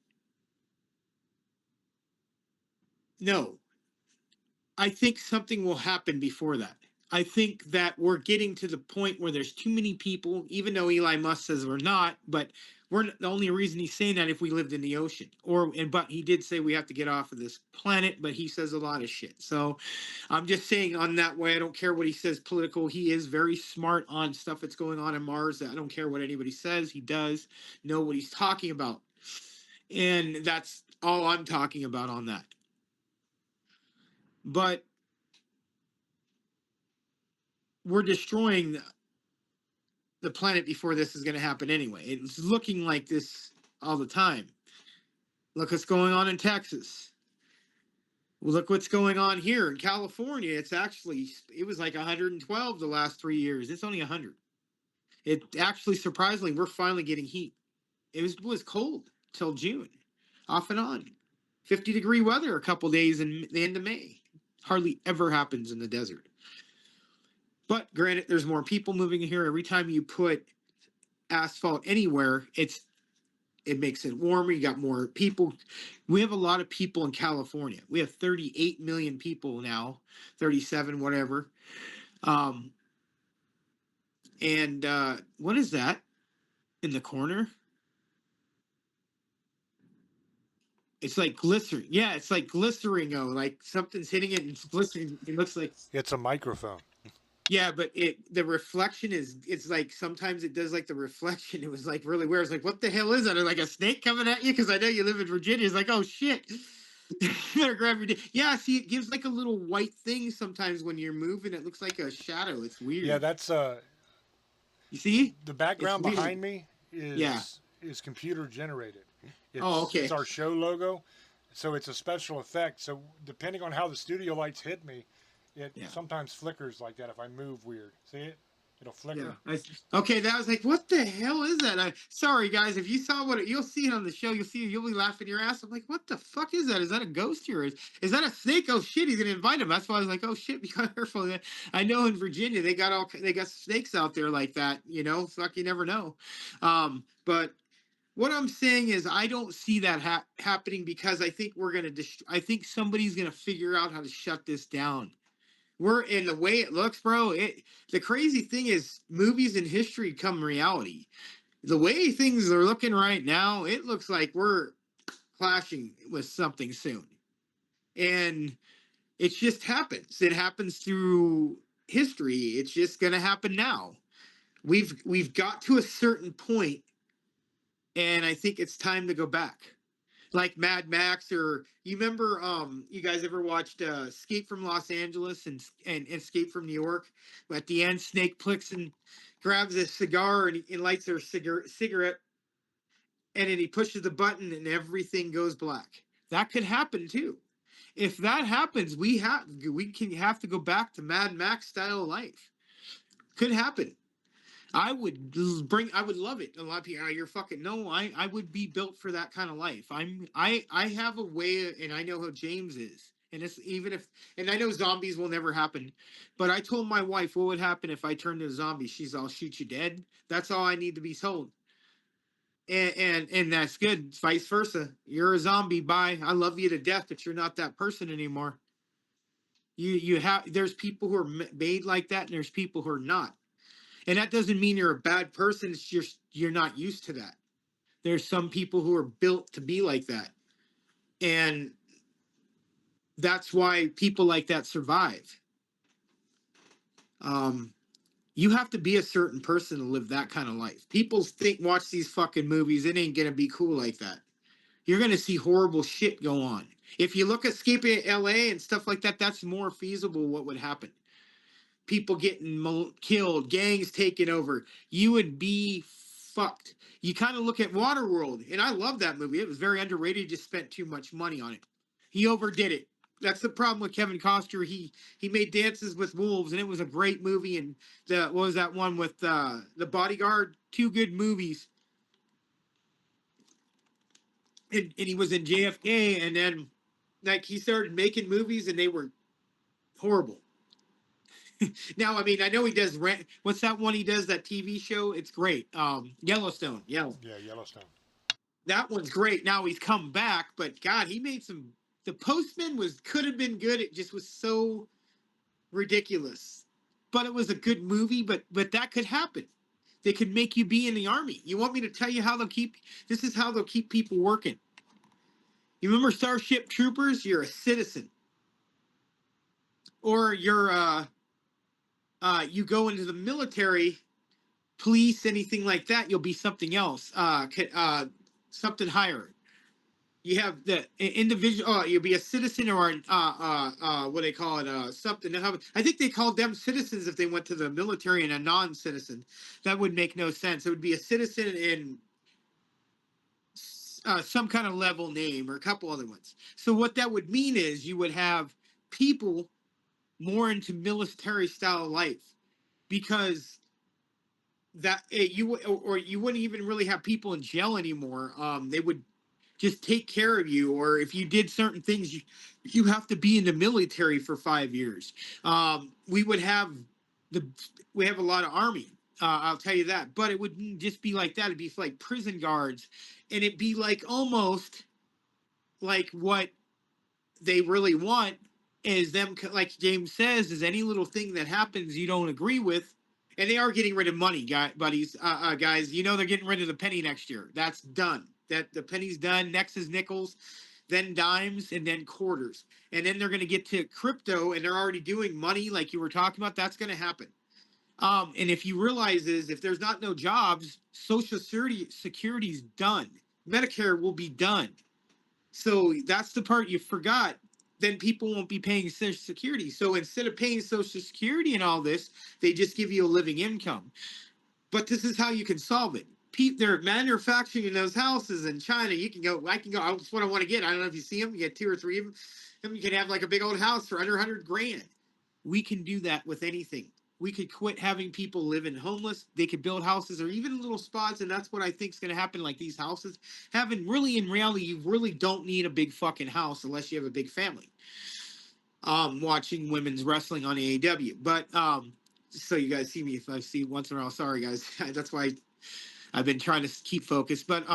no. I think something will happen before that. I think that we're getting to the point where there's too many people, even though Elon Musk says we're not, but the only reason he's saying that if we lived in the ocean. But he did say we have to get off of this planet, but he says a lot of shit. So I'm just saying on that way, I don't care what he says political. He is very smart on stuff that's going on in Mars. I don't care what anybody says. He does know what he's talking about. And that's all I'm talking about on that. But we're destroying the planet before this is going to happen anyway. It's looking like this all the time. Look what's going on in Texas. Look what's going on here in California. It was like 112 the last 3 years. It's only 100. It actually, surprisingly, we're finally getting heat. It was cold till June, off and on. 50-degree weather a couple days in the end of May. Hardly ever happens in the desert. But granted, there's more people moving here. Every time you put asphalt anywhere, it makes it warmer. You got more people. We have a lot of people in California. We have 38 million people now, 37, whatever. And what is that in the corner? It's like glycerin. Yeah, it's like glycerin. Like something's hitting it and it's glycerin. It looks like It's a microphone. Yeah, but the reflection it's like sometimes it does like the reflection. It was like really weird. It's like, what the hell is that? Like a snake coming at you? Because I know you live in Virginia. It's like, oh shit. You better grab your Yeah, see, it gives like a little white thing sometimes when you're moving. It looks like a shadow. It's weird. Yeah, that's You see? the background It's weird. behind me is computer generated. Okay. It's our show logo, so it's a special effect. So depending on how the studio lights hit me, it sometimes flickers like that if I move weird. See it? It'll flicker. Yeah. Okay, that was like, what the hell is that? Sorry, guys. If you saw you'll see it on the show. You'll be laughing your ass. I'm like, what the fuck is that? Is that a ghost here? Is that a snake? Oh shit, he's gonna invite him. That's why I was like, oh shit, be careful. I know in Virginia they got snakes out there like that. Fuck, you never know. But what I'm saying is, I don't see that happening because I think I think somebody's gonna figure out how to shut this down. We're in the way it looks, bro. The crazy thing is movies and history come reality. The way things are looking right now, it looks like we're clashing with something soon. And it just happens. It happens through history. It's just gonna happen now. We've got to a certain point, and I think it's time to go back. Like Mad Max, or you remember you guys ever watched Escape from Los Angeles and Escape from New York? At the end, Snake Plissken grabs a cigar and he lights a cigarette, and then he pushes the button and everything goes black. That could happen too. If that happens, we have to go back to Mad Max style life. Could happen. I would love it. A lot of people, you're fucking no. I would be built for that kind of life. I have a way, and I know how James is, and it's even if, and I know zombies will never happen, but I told my wife what would happen if I turned into a zombie. She's, I'll shoot you dead. That's all I need to be told. And that's good. Vice versa. You're a zombie. Bye. I love you to death, but you're not that person anymore. You have. There's people who are made like that, and there's people who are not. And that doesn't mean you're a bad person. It's just you're not used to that. There's some people who are built to be like that. And that's why people like that survive. You have to be a certain person to live that kind of life. People watch these fucking movies, it ain't gonna be cool like that. You're gonna see horrible shit go on. If you look at Escaping LA and stuff like that, that's more feasible what would happen. People getting killed, gangs taking over. You would be fucked. You kind of look at Waterworld, and I love that movie. It was very underrated. He just spent too much money on it. He overdid it. That's the problem with Kevin Costner. He made Dances with Wolves, and it was a great movie. And what was that one with The Bodyguard? Two good movies. And he was in JFK, and then like he started making movies, and they were horrible. Now, I mean, I know he does. What's that one he does? That TV show? It's great. Yellowstone. Yeah, Yellowstone. That one's great. Now he's come back, but God, he made some. The Postman could have been good. It just was so ridiculous. But it was a good movie. But that could happen. They could make you be in the army. You want me to tell you how they'll keep? This is how they'll keep people working. You remember Starship Troopers? You're a citizen, or you're you go into the military, police, anything like that, you'll be something else, something higher. You have the individual. You'll be a citizen or what they call it, something. I think they called them citizens if they went to the military, and a non-citizen. That would make no sense. It would be a citizen in some kind of level name or a couple other ones. So what that would mean is you would have people more into military style life, because that you wouldn't even really have people in jail anymore. They would just take care of you, or if you did certain things, you have to be in the military for 5 years. We have a lot of army. I'll tell you that, but it wouldn't just be like that. It'd be like prison guards, and it'd be like almost like what they really want is them, like James says, is any little thing that happens you don't agree with. And they are getting rid of money, guys. You know they're getting rid of the penny next year. That's done. That the penny's done. Next is nickels, then dimes, and then quarters. And then they're going to get to crypto, and they're already doing money like you were talking about. That's going to happen. And if you realize if there's no jobs, Social Security's done. Medicare will be done. So that's the part you forgot. Then people won't be paying Social Security. So instead of paying Social Security and all this, they just give you a living income. But this is how you can solve it. They're manufacturing those houses in China. I can go. That's what I want to get. I don't know if you see them. You get 2 or 3 of them. You can have like a big old house for under $100,000. We can do that with anything. We could quit having people living homeless. They could build houses or even little spots, and that's what I think is going to happen. Like these houses, in reality, you really don't need a big fucking house unless you have a big family. Watching women's wrestling on AEW, but so you guys see me if I see once in a while. Sorry, guys. That's why I've been trying to keep focused. But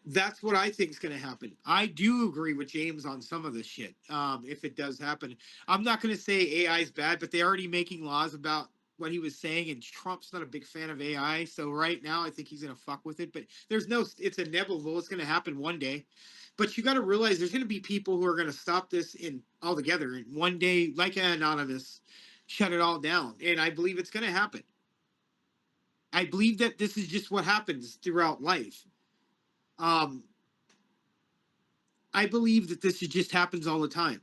That's what I think is going to happen. I do agree with James on some of this shit. If it does happen, I'm not going to say AI is bad, but they're already making laws about what he was saying, and Trump's not a big fan of AI. So right now, I think he's going to fuck with it. But it's inevitable. It's going to happen one day. But you got to realize there's going to be people who are going to stop this in altogether, and one day, like Anonymous, shut it all down. And I believe it's going to happen. I believe that this is just what happens throughout life. I believe that this just happens all the time.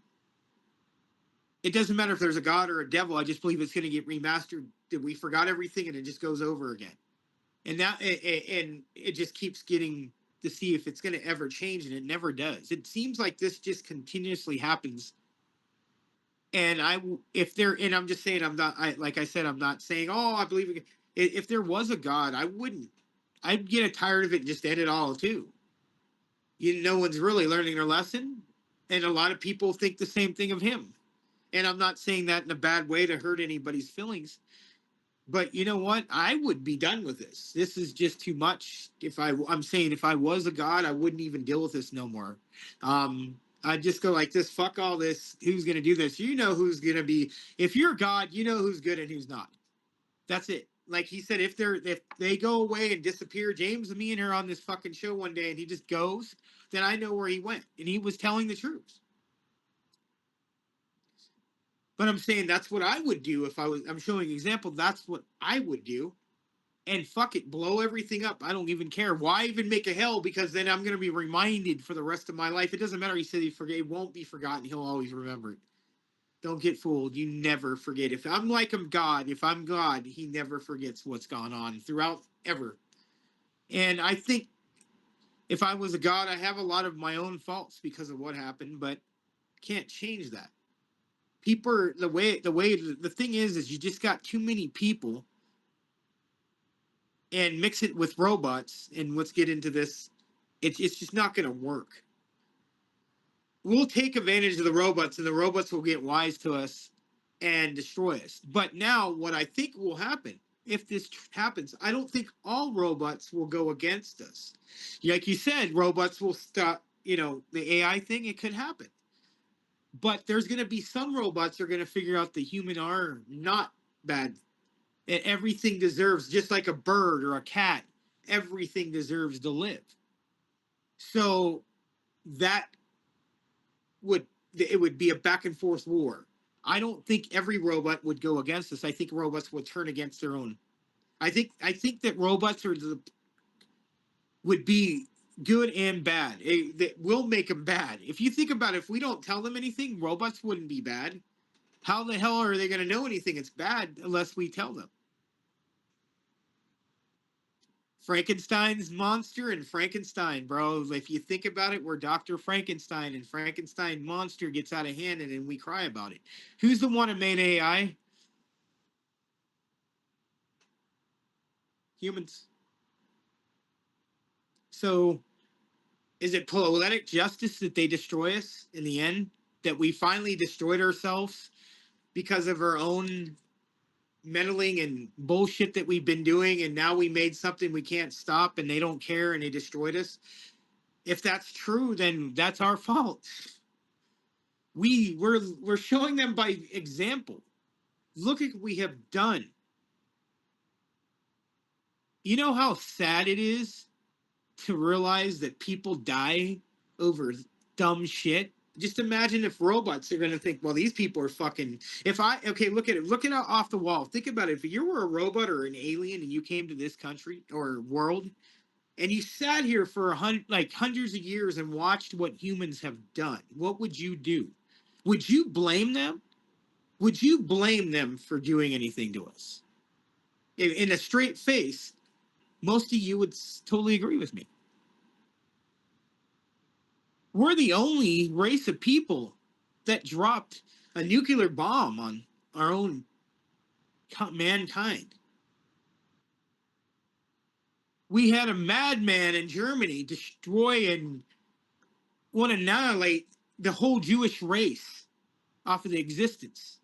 It doesn't matter if there's a god or a devil. I just believe it's going to get remastered. That we forgot everything and it just goes over again. And it just keeps getting to see if it's going to ever change, and it never does. It seems like this just continuously happens. And I'm just saying, like I said, I'm not saying, oh, I believe it. If there was a god, I wouldn't. I'd get tired of it and just end it all too. No one's really learning their lesson, and a lot of people think the same thing of him. And I'm not saying that in a bad way to hurt anybody's feelings, but you know what? I would be done with this. This is just too much. I'm saying if I was a god, I wouldn't even deal with this no more. I'd just go like this. Fuck all this. Who's going to do this? You know who's going to be. If you're God, you know who's good and who's not. That's it. Like he said, if they go away and disappear, James and me and her on this fucking show one day, and he just goes, then I know where he went, and he was telling the truth. But I'm saying that's what I would do if I'm showing an example. That's what I would do, and fuck it, blow everything up. I don't even care. Why even make a hell? Because then I'm going to be reminded for the rest of my life. It doesn't matter. He said it won't be forgotten. He'll always remember it. Don't get fooled. You never forget. If I'm God, he never forgets what's gone on throughout ever. And I think if I was a god, I have a lot of my own faults because of what happened, but can't change that. People, the thing is you just got too many people, and mix it with robots, and let's get into this. It's just not going to work. We'll take advantage of the robots, and the robots will get wise to us and destroy us. But now what I think will happen, if this happens, I don't think all robots will go against us. Like you said, robots will stop, the AI thing, it could happen. But there's going to be some robots that are going to figure out the human are not bad. And everything deserves, just like a bird or a cat, everything deserves to live. So it would be a back and forth war. I don't think every robot would go against us. I think robots would turn against their own. I think that robots would be good and bad. That will make them bad. If you think about it, if we don't tell them anything, robots wouldn't be bad. How the hell are they going to know anything? It's bad unless we tell them. Frankenstein's monster and Frankenstein, bro. If you think about it, we're Dr. Frankenstein, and Frankenstein monster gets out of hand, and then we cry about it. Who's the one that made AI? Humans. So is it poetic justice that they destroy us in the end? That we finally destroyed ourselves because of our own meddling and bullshit that we've been doing, and now we made something we can't stop, and they don't care, and they destroyed us? If that's true, then that's our fault. We're showing them by example. Look at what we have done. You know how sad it is to realize that people die over dumb shit? Just imagine if robots are going to think, well, these people are fucking. Look at it. Look at it off the wall. Think about it. If you were a robot or an alien and you came to this country or world, and you sat here for hundreds of years and watched what humans have done, what would you do? Would you blame them? Would you blame them for doing anything to us? In a straight face, most of you would totally agree with me. We're the only race of people that dropped a nuclear bomb on our own mankind. We had a madman in Germany destroy and want to annihilate the whole Jewish race off of the existence.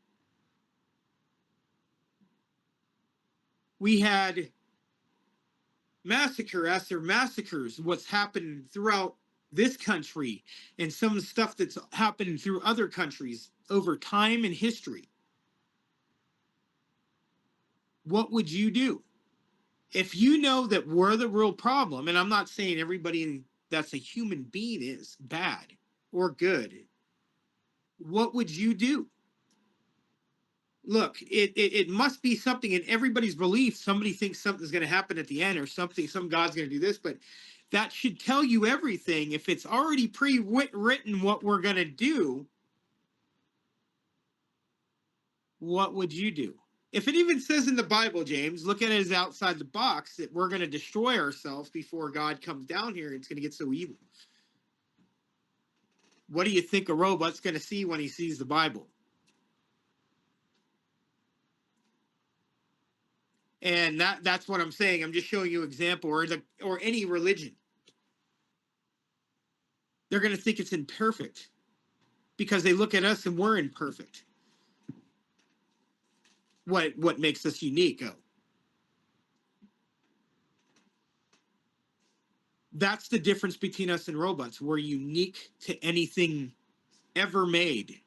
We had massacre after massacres, what's happened throughout this country and some of the stuff that's happened through other countries over time and history, what would you do? If you know that we're the real problem, and I'm not saying everybody that's a human being is bad or good, what would you do? Look, it must be something in everybody's belief. Somebody thinks something's going to happen at the end or something, some God's going to do this, but that should tell you everything. If it's already pre-written what we're going to do, what would you do? If it even says in the Bible, James, look at it as outside the box, that we're going to destroy ourselves before God comes down here, it's going to get so evil. What do you think a robot's going to see when he sees the Bible? And that's what I'm saying. I'm just showing you an example, or any religion. They're going to think it's imperfect because they look at us and we're imperfect. What makes us unique? Oh, that's the difference between us and robots. We're unique to anything ever made.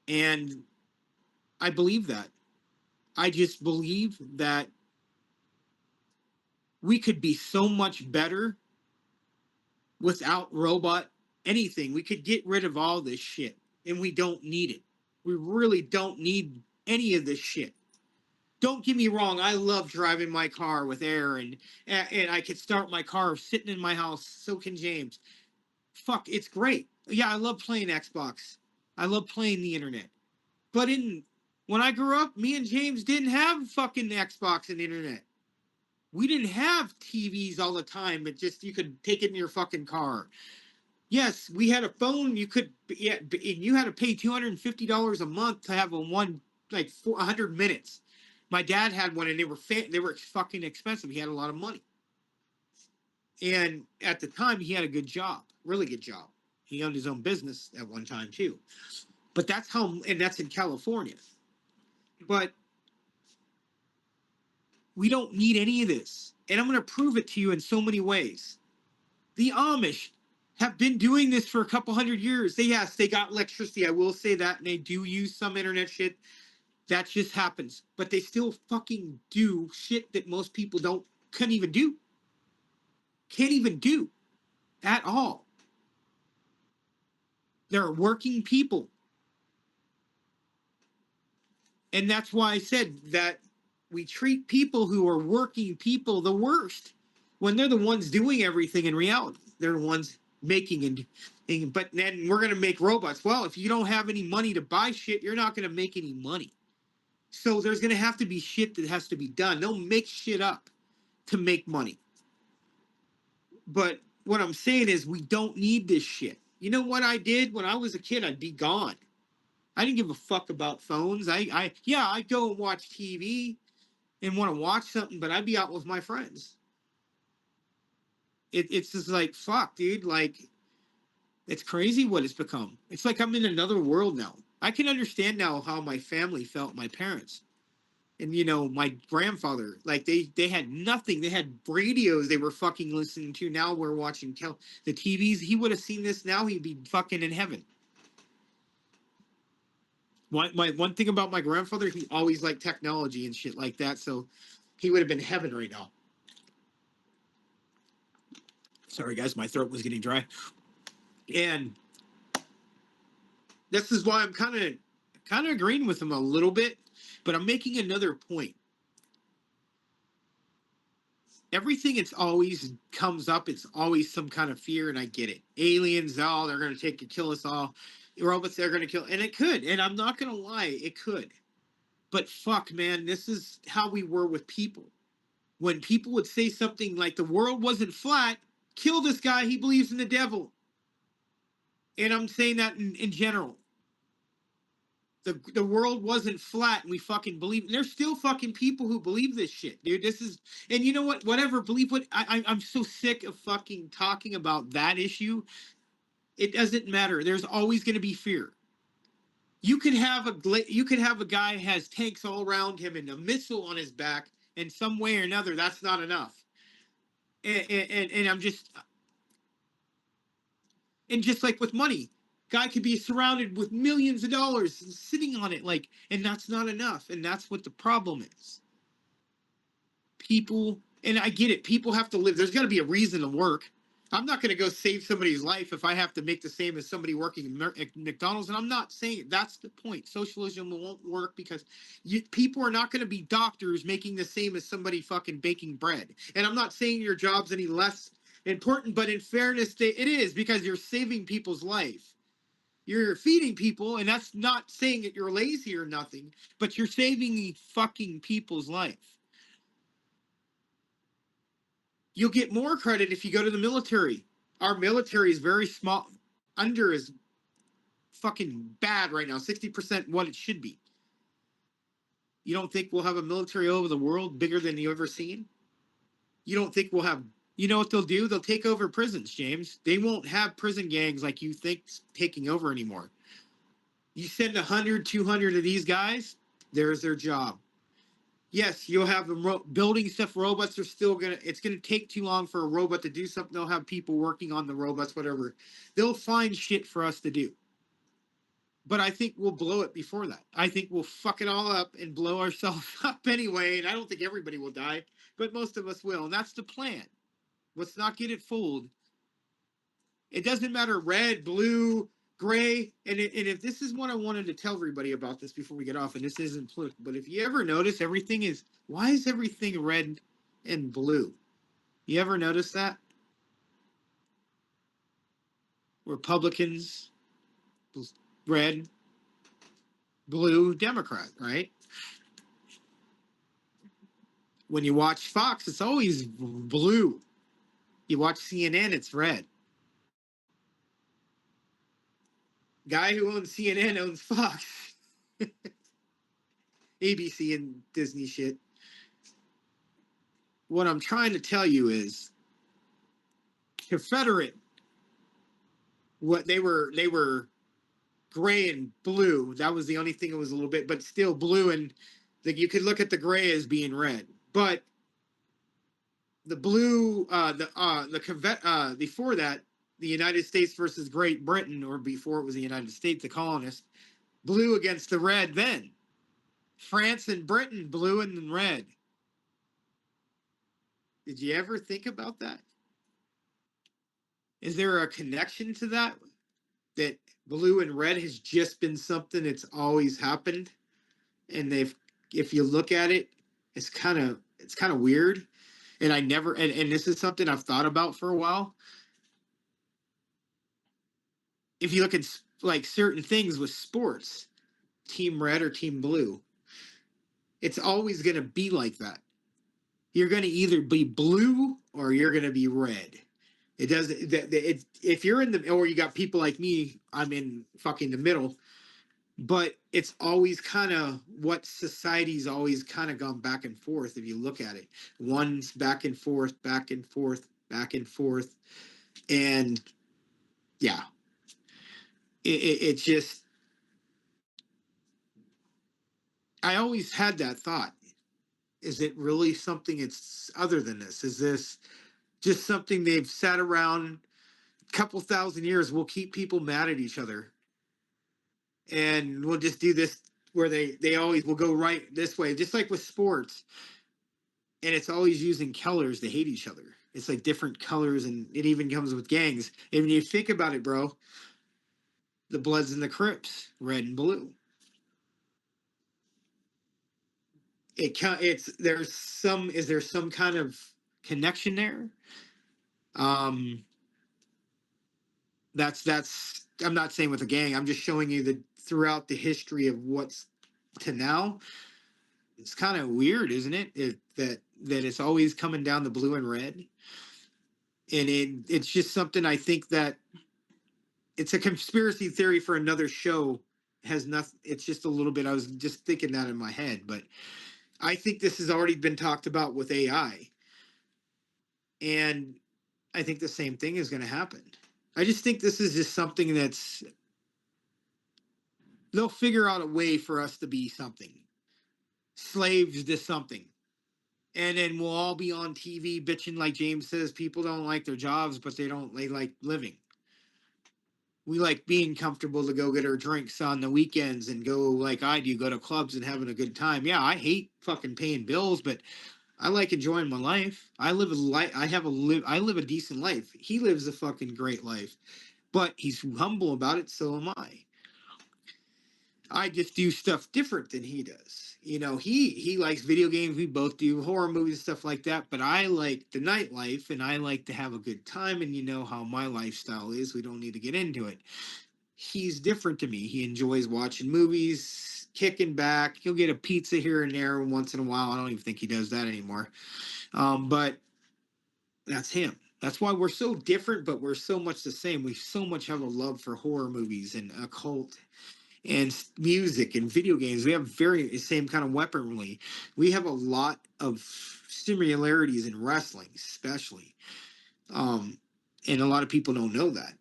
And I believe that. I just believe that we could be so much better without robot anything. We could get rid of all this shit, and we don't need it. We really don't need any of this shit. Don't get me wrong, I love driving my car with air, and I could start my car sitting in my house. So can James. Fuck, it's great. Yeah, I love playing Xbox. I love playing the internet. But when I grew up, me and James didn't have fucking Xbox and internet. We didn't have TVs all the time, but just you could take it in your fucking car. Yes, we had a phone. You could, yeah, and you had to pay $250 a month to have 100 minutes. My dad had one, and they were fucking expensive. He had a lot of money, and at the time, he had a good job, really good job. He owned his own business at one time too. But that's and that's in California. But we don't need any of this, and I'm going to prove it to you in so many ways. The Amish have been doing this for a couple hundred years. They got electricity. I will say that, and they do use some internet shit. That just happens. But they still fucking do shit that most people can't even do. Can't even do at all. They're working people. And that's why I said that we treat people who are working people the worst when they're the ones doing everything in reality. They're the ones making and but then we're going to make robots. Well, if you don't have any money to buy shit, you're not going to make any money. So there's going to have to be shit that has to be done. They'll make shit up to make money. But what I'm saying is we don't need this shit. You know what I did when I was a kid? I'd be gone. I didn't give a fuck about phones. I'd go and watch TV and want to watch something, but I'd be out with my friends. It's just like, fuck, dude. Like, it's crazy what it's become. It's like I'm in another world now. I can understand now how my family felt, my parents. And, my grandfather, like, they had nothing. They had radios they were fucking listening to. Now we're watching the TVs. He would have seen this now, he'd be fucking in heaven. One thing about my grandfather, he always liked technology and shit like that, so he would have been in heaven right now. Sorry, guys, my throat was getting dry. And this is why I'm kind of agreeing with him a little bit, but I'm making another point. Everything it's always comes up, it's always some kind of fear, and I get it. Aliens, they're going to take and kill us all. Robots, they're going to kill, and it could, and I'm not going to lie, it could. But fuck, man, this is how we were with people. When people would say something like the world wasn't flat, kill this guy, he believes in the devil. And I'm saying that in general. The world wasn't flat, and we fucking believe. And there's still fucking people who believe this shit, dude. This is, and you know what? Whatever, believe what. I'm so sick of fucking talking about that issue. It doesn't matter. There's always going to be fear. You could have a guy who has tanks all around him and a missile on his back, in some way or another, that's not enough. And I'm just, and just like with money, guy could be surrounded with millions of dollars sitting on it, like, and that's not enough. And that's what the problem is. People, and I get it, people have to live. There's got to be a reason to work. I'm not going to go save somebody's life if I have to make the same as somebody working at McDonald's. And I'm not saying that's the point. Socialism won't work because people are not going to be doctors making the same as somebody fucking baking bread. And I'm not saying your job's any less important, but in fairness, it is, because you're saving people's life. You're feeding people, and that's not saying that you're lazy or nothing, but you're saving fucking people's life. You'll get more credit if you go to the military. Our military is very small. Under is fucking bad right now. 60% what it should be. You don't think we'll have a military over the world bigger than you ever seen? You don't think we'll have... You know what they'll do? They'll take over prisons, James. They won't have prison gangs like you think taking over anymore. You send 100, 200 of these guys, there's their job. Yes, you'll have them building stuff. Robots are still it's going to take too long for a robot to do something. They'll have people working on the robots, whatever. They'll find shit for us to do. But I think we'll blow it before that. I think we'll fuck it all up and blow ourselves up anyway. And I don't think everybody will die, but most of us will. And that's the plan. Let's not get it fooled. It doesn't matter red, blue, gray. And if this is what I wanted to tell everybody about this before we get off, and this isn't political, but if you ever notice, everything is, why is everything red and blue? You ever notice that? Republicans, red, blue, Democrat, right? When you watch Fox, it's always blue. You watch CNN, it's red. Guy who owns CNN owns Fox. ABC and Disney shit. What I'm trying to tell you is Confederate, what they were gray and blue. That was the only thing that was a little bit, but still blue, and you could look at the gray as being red. But the blue, before that, the United States versus Great Britain, or before it was the United States, the colonists, blue against the red then. France and Britain, blue and then red. Did you ever think about that? Is there a connection to that? That blue and red has just been something that's always happened? And if you look at it, it's kind of weird. And I never, and this is something I've thought about for a while. If you look at like certain things with sports, team red or team blue, it's always going to be like that. You're going to either be blue or you're going to be red. It doesn't, if you're in the, or you got people like me, I'm in fucking the middle, but it's always kind of what society's always kind of gone back and forth. If you look at it, one's back and forth, back and forth, back and forth. And yeah, it's just, I always had that thought. Is it really something it's other than this? Is this just something they've sat around a couple thousand years? We'll keep people mad at each other. And we'll just do this where they always will go right this way, just like with sports. And it's always using colors to hate each other. It's like different colors, and it even comes with gangs. And when you think about it, bro, the Bloods and the Crips, red and blue. Is there some kind of connection there? That's I'm not saying with a gang. I'm just showing you that throughout the history of what's to now, it's kind of weird, isn't it? That it's always coming down the blue and red, and it's just something I think that it's a conspiracy theory for another show. Has nothing. It's just a little bit. I was just thinking that in my head, but I think this has already been talked about with AI, and I think the same thing is going to happen. I just think this is just something that's, they'll figure out a way for us to be something. Slaves to something. And then we'll all be on TV bitching, like James says, people don't like their jobs, but they like living. We like being comfortable to go get our drinks on the weekends and go like I do, go to clubs and having a good time. Yeah, I hate fucking paying bills, but I like enjoying my life. I live a life. I live a decent life. He lives a fucking great life, but he's humble about it. So am I. I just do stuff different than he does. You know, he likes video games. We both do horror movies and stuff like that. But I like the nightlife and I like to have a good time. And you know how my lifestyle is. We don't need to get into it. He's different to me. He enjoys watching movies, kicking back. He'll get a pizza here and there once in a while. I don't even think he does that anymore. But that's him. That's why we're so different, but we're so much the same. We so much have a love for horror movies and occult and music and video games. We have very same kind of weaponry. We have a lot of similarities in wrestling, especially. And a lot of people don't know that.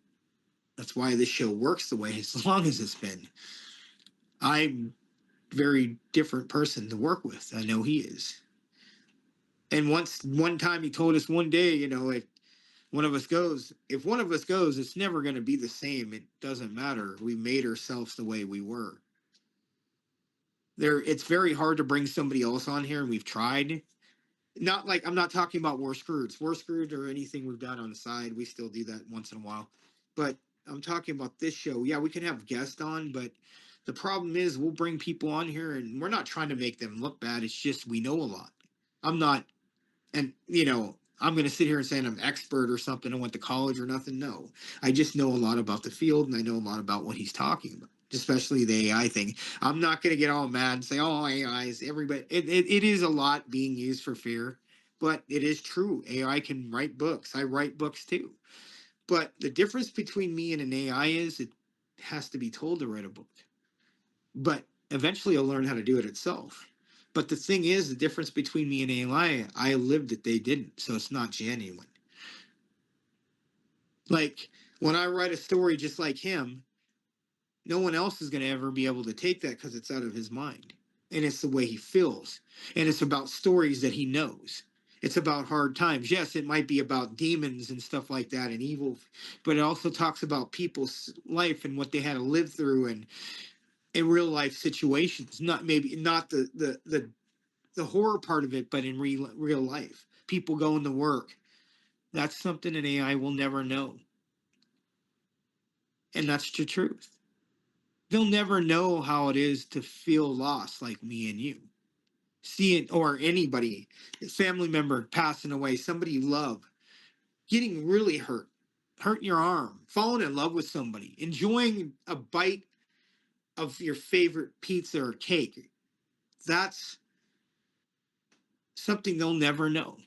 That's why this show works the way as long as it's been. I'm a very different person to work with. I know he is. And one time he told us one day, you know, if one of us goes, it's never going to be the same. It doesn't matter. We made ourselves the way we were. It's very hard to bring somebody else on here, and we've tried. Not like I'm not talking about War Screwed or anything we've done on the side. We still do that once in a while. But I'm talking about this show. Yeah, we can have guests on, but the problem is we'll bring people on here and we're not trying to make them look bad. It's just we know a lot. I'm not, and you know, I'm going to sit here and say I'm an expert or something. I went to college or nothing. No, I just know a lot about the field and I know a lot about what he's talking about, especially the AI thing. I'm not going to get all mad and say, oh, AI is everybody. It is a lot being used for fear, but it is true. AI can write books. I write books too. But the difference between me and an AI is it has to be told to write a book. But eventually it'll learn how to do it itself. But the thing is, the difference between me and AI, I lived it, they didn't. So it's not genuine. Like when I write a story just like him, no one else is going to ever be able to take that because it's out of his mind. And it's the way he feels. And it's about stories that he knows. It's about hard times. Yes, it might be about demons and stuff like that and evil, but it also talks about people's life and what they had to live through and in real life situations. Not the horror part of it, but in real life. People going to work. That's something an AI will never know. And that's the truth. They'll never know how it is to feel lost like me and you. See it, or anybody, a family member passing away, somebody you love, getting really hurting your arm, falling in love with somebody, enjoying a bite of your favorite pizza or cake. That's something they'll never know.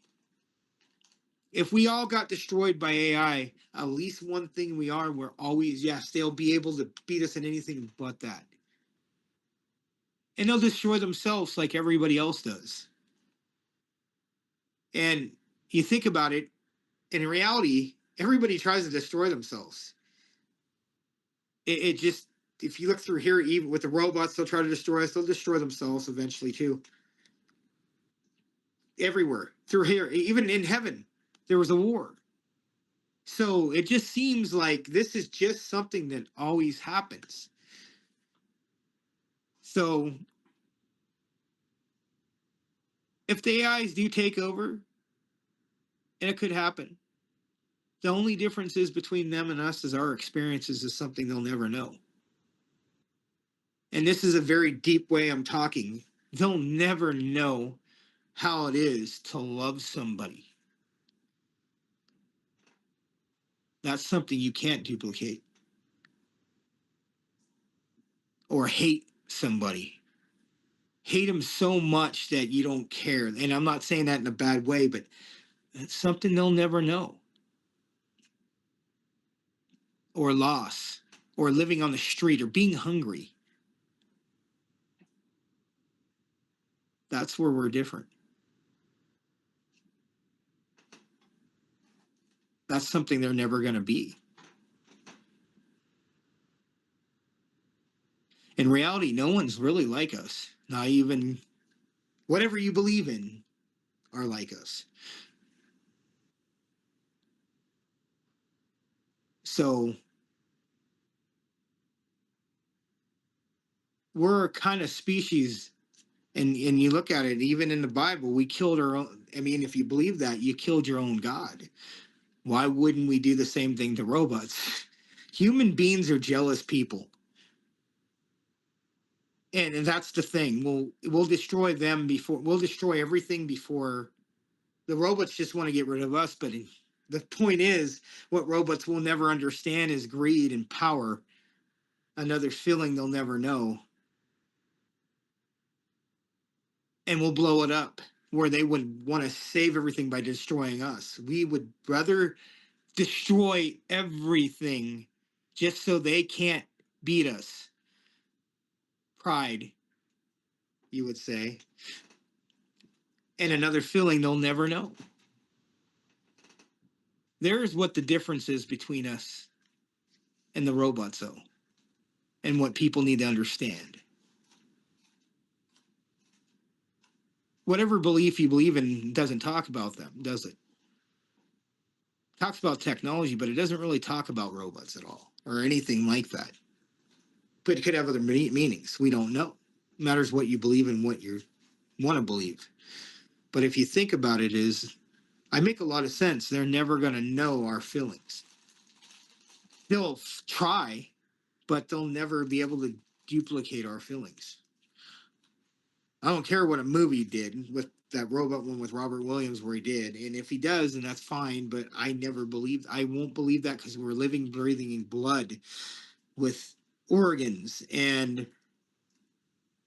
If we all got destroyed by AI, at least one thing we're always, yes, they'll be able to beat us in anything but that. And they'll destroy themselves like everybody else does. And you think about it, in reality, everybody tries to destroy themselves. It just, if you look through here, even with the robots, they'll try to destroy us. They'll destroy themselves eventually too. Everywhere through here, even in heaven, there was a war. So it just seems like this is just something that always happens. So if the AIs do take over, and it could happen, the only difference is between them and us is our experiences is something they'll never know. And this is a very deep way I'm talking. They'll never know how it is to love somebody. That's something you can't duplicate. Or hate somebody. Hate them so much that you don't care. And I'm not saying that in a bad way, but it's something they'll never know. Or loss. Or living on the street. Or being hungry. That's where we're different. That's something they're never going to be. In reality, no one's really like us. Not even whatever you believe in. are like us. So we're a kind of species, and you look at it, even in the Bible, we killed our own. I mean, if you believe that, you killed your own God. Why wouldn't we do the same thing to robots? Human beings are jealous people. And that's the thing. We'll destroy them before we'll destroy everything before the robots just want to get rid of us. But the point is, what robots will never understand is greed and power, another feeling they'll never know. And we'll blow it up where they would want to save everything by destroying us. We would rather destroy everything just so they can't beat us. Pride, you would say. And another feeling they'll never know. There's what the difference is between us and the robots, though, and what people need to understand. Whatever belief you believe in doesn't talk about them, does it? Talks about technology, but it doesn't really talk about robots at all or anything like that. But it could have other meanings. We don't know. It matters what you believe and what you want to believe. But if you think about it, I make a lot of sense. They're never going to know our feelings. They'll try, but they'll never be able to duplicate our feelings. I don't care what a movie did with that robot one with Robert Williams where he did. And if he does, then that's fine. But I won't believe that because we're living, breathing blood with organs. And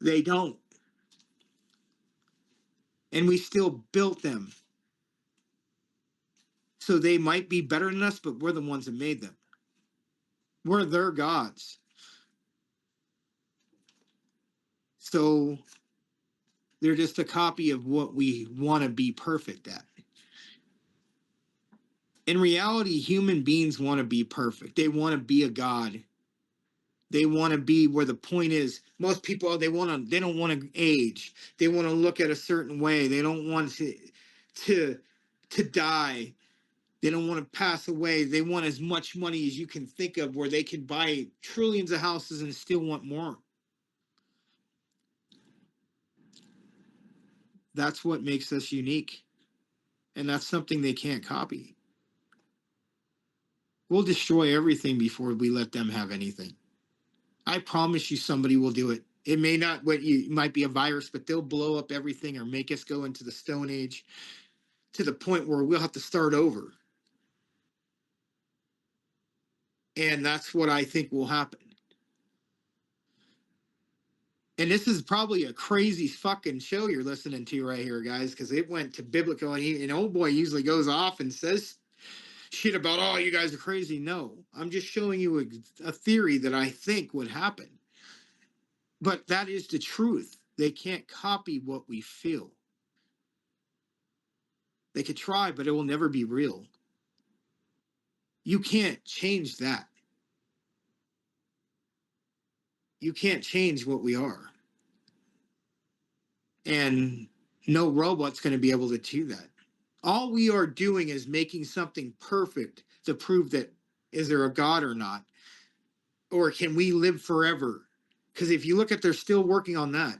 they don't. And we still built them. So they might be better than us, but we're the ones that made them. We're their gods. So they're just a copy of what we want to be perfect at. In reality, human beings want to be perfect. They want to be a god. They want to be where the point is. Most people, they don't want to age. They want to look at a certain way. They don't want to die. They don't want to pass away. They want as much money as you can think of where they can buy trillions of houses and still want more. That's what makes us unique. And that's something they can't copy. We'll destroy everything before we let them have anything. I promise you somebody will do it. It may not, it might be a virus, but they'll blow up everything or make us go into the Stone Age to the point where we'll have to start over. And that's what I think will happen. And this is probably a crazy fucking show you're listening to right here, guys, because it went to biblical, and old boy usually goes off and says shit about, oh, you guys are crazy. No, I'm just showing you a theory that I think would happen. But that is the truth. They can't copy what we feel. They could try, but it will never be real. You can't change that. You can't change what we are. And no robot's going to be able to do that. All we are doing is making something perfect to prove that is there a God or not? Or can we live forever? Because if you look at, they're still working on that.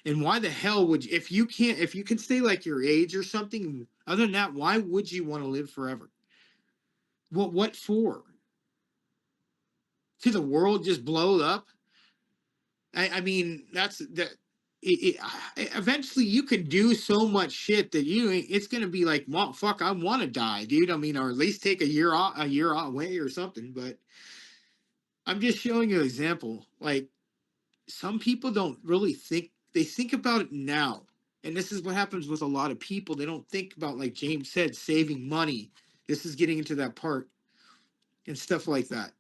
And why the hell would you, if you can stay like your age or something, other than that, why would you want to live forever? What for? To the world just blow up? I mean, that's that. Eventually, you can do so much shit that it's gonna be like, well, fuck, I want to die, dude. I mean, or at least take a year away or something. But I'm just showing you an example. Like, some people don't really think. They think about it now, and this is what happens with a lot of people. They don't think about, like James said, saving money. This is getting into that part and stuff like that.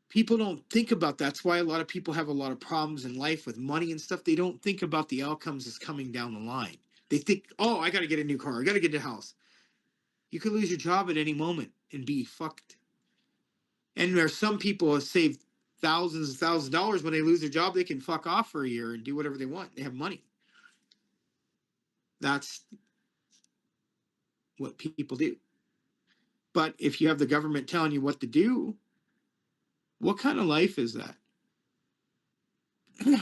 People don't think about that. That's why a lot of people have a lot of problems in life with money and stuff. They don't think about the outcomes that's coming down the line. They think, oh, I got to get a new car. I got to get a house. You could lose your job at any moment and be fucked. And there's some people who save thousands and thousands of dollars. When they lose their job, they can fuck off for a year and do whatever they want. They have money. That's what people do. But if you have the government telling you what to do, what kind of life is that?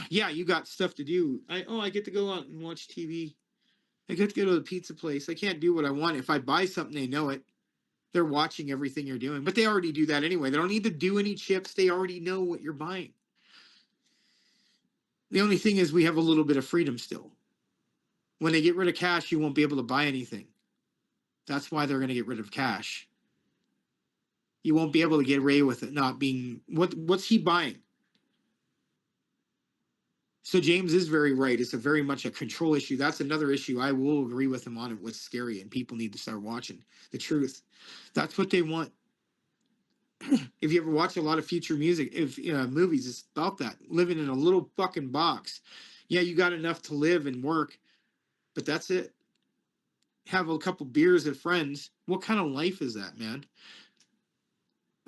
Yeah, you got stuff to do. I get to go out and watch TV. I get to go to the pizza place. I can't do what I want. If I buy something, they know it. They're watching everything you're doing. But they already do that anyway. They don't need to do any chips. They already know what you're buying. The only thing is we have a little bit of freedom still. When they get rid of cash, you won't be able to buy anything. That's why they're going to get rid of cash. You won't be able to get away with it not being... What's he buying? So James is very right. It's a very much a control issue. That's another issue. I will agree with him on it. What's scary, and people need to start watching the truth. That's what they want. If you ever watch a lot of future music, movies, it's about that. Living in a little fucking box. Yeah, you got enough to live and work, but that's it. Have a couple beers with friends. What kind of life is that, man?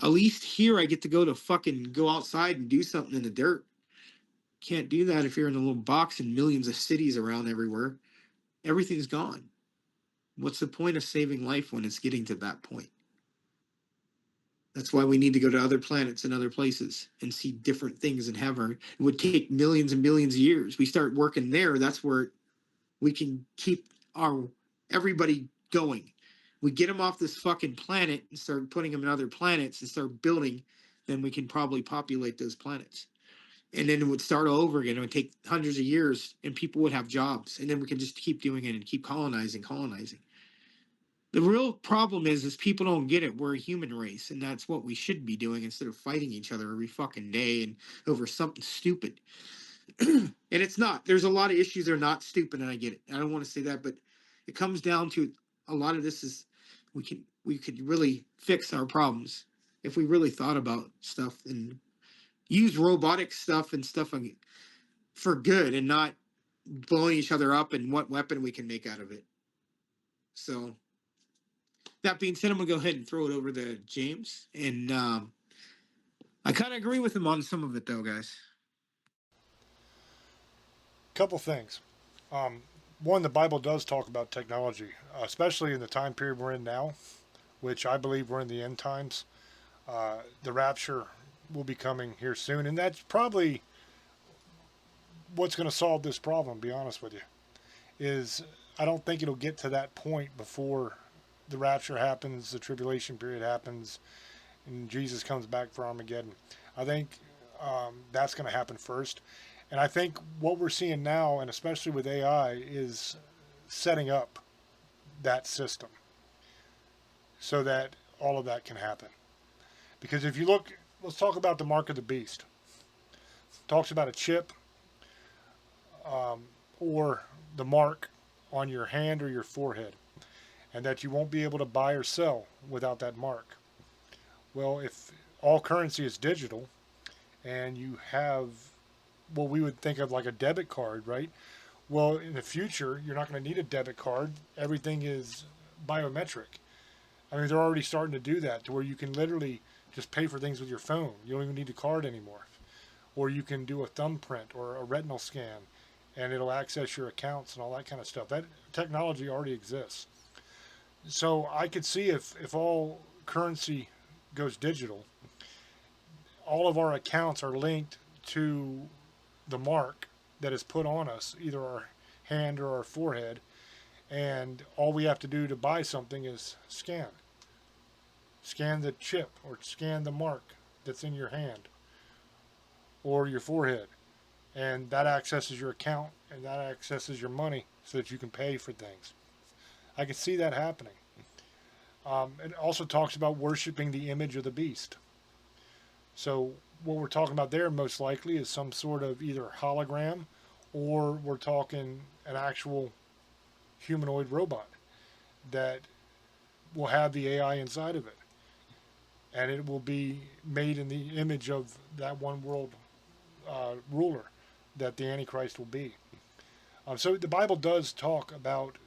At least here I get to go outside and do something in the dirt. Can't do that if you're in a little box in millions of cities around everywhere. Everything's gone. What's the point of saving life when it's getting to that point? That's why we need to go to other planets and other places and see different things and it would take millions and millions of years. We start working there. That's where we can keep everybody going. We get them off this fucking planet and start putting them in other planets and start building, then we can probably populate those planets. And then it would start over again. It would take hundreds of years and people would have jobs. And then we can just keep doing it and keep colonizing. The real problem is people don't get it. We're a human race, and that's what we should be doing instead of fighting each other every fucking day and over something stupid. And it's not. There's a lot of issues that are not stupid, and I get it. I don't want to say that, but it comes down to a lot of this is we could really fix our problems if we really thought about stuff and use robotic stuff and stuff for good and not blowing each other up and what weapon we can make out of it. So that being said, I'm going to go ahead and throw it over to James. And I kind of agree with him on some of it, though, guys. Couple things. One, the Bible does talk about technology, especially in the time period we're in now, which I believe we're in the end times. The rapture will be coming here soon, and that's probably what's going to solve this problem, to be honest with you, is I don't think it'll get to that point before the rapture happens, the tribulation period happens, and Jesus comes back for Armageddon. I think that's going to happen first. And I think what we're seeing now, and especially with AI, is setting up that system so that all of that can happen. Because if you look, let's talk about the mark of the beast. It talks about a chip or the mark on your hand or your forehead, and that you won't be able to buy or sell without that mark. Well, if all currency is digital and you have what we would think of like a debit card, right? Well, in the future, you're not going to need a debit card. Everything is biometric. I mean, they're already starting to do that to where you can literally just pay for things with your phone. You don't even need a card anymore. Or you can do a thumbprint or a retinal scan, and it'll access your accounts and all that kind of stuff. That technology already exists. So I could see if all currency goes digital, all of our accounts are linked to the mark that is put on us, either our hand or our forehead, and all we have to do to buy something is scan the chip or scan the mark that's in your hand or your forehead, and that accesses your account and that accesses your money so that you can pay for things. I can see that happening. It also talks about worshiping the image of the beast. So what we're talking about there most likely is some sort of either hologram, or we're talking an actual humanoid robot that will have the AI inside of it. And it will be made in the image of that one world ruler that the Antichrist will be. So the Bible does talk about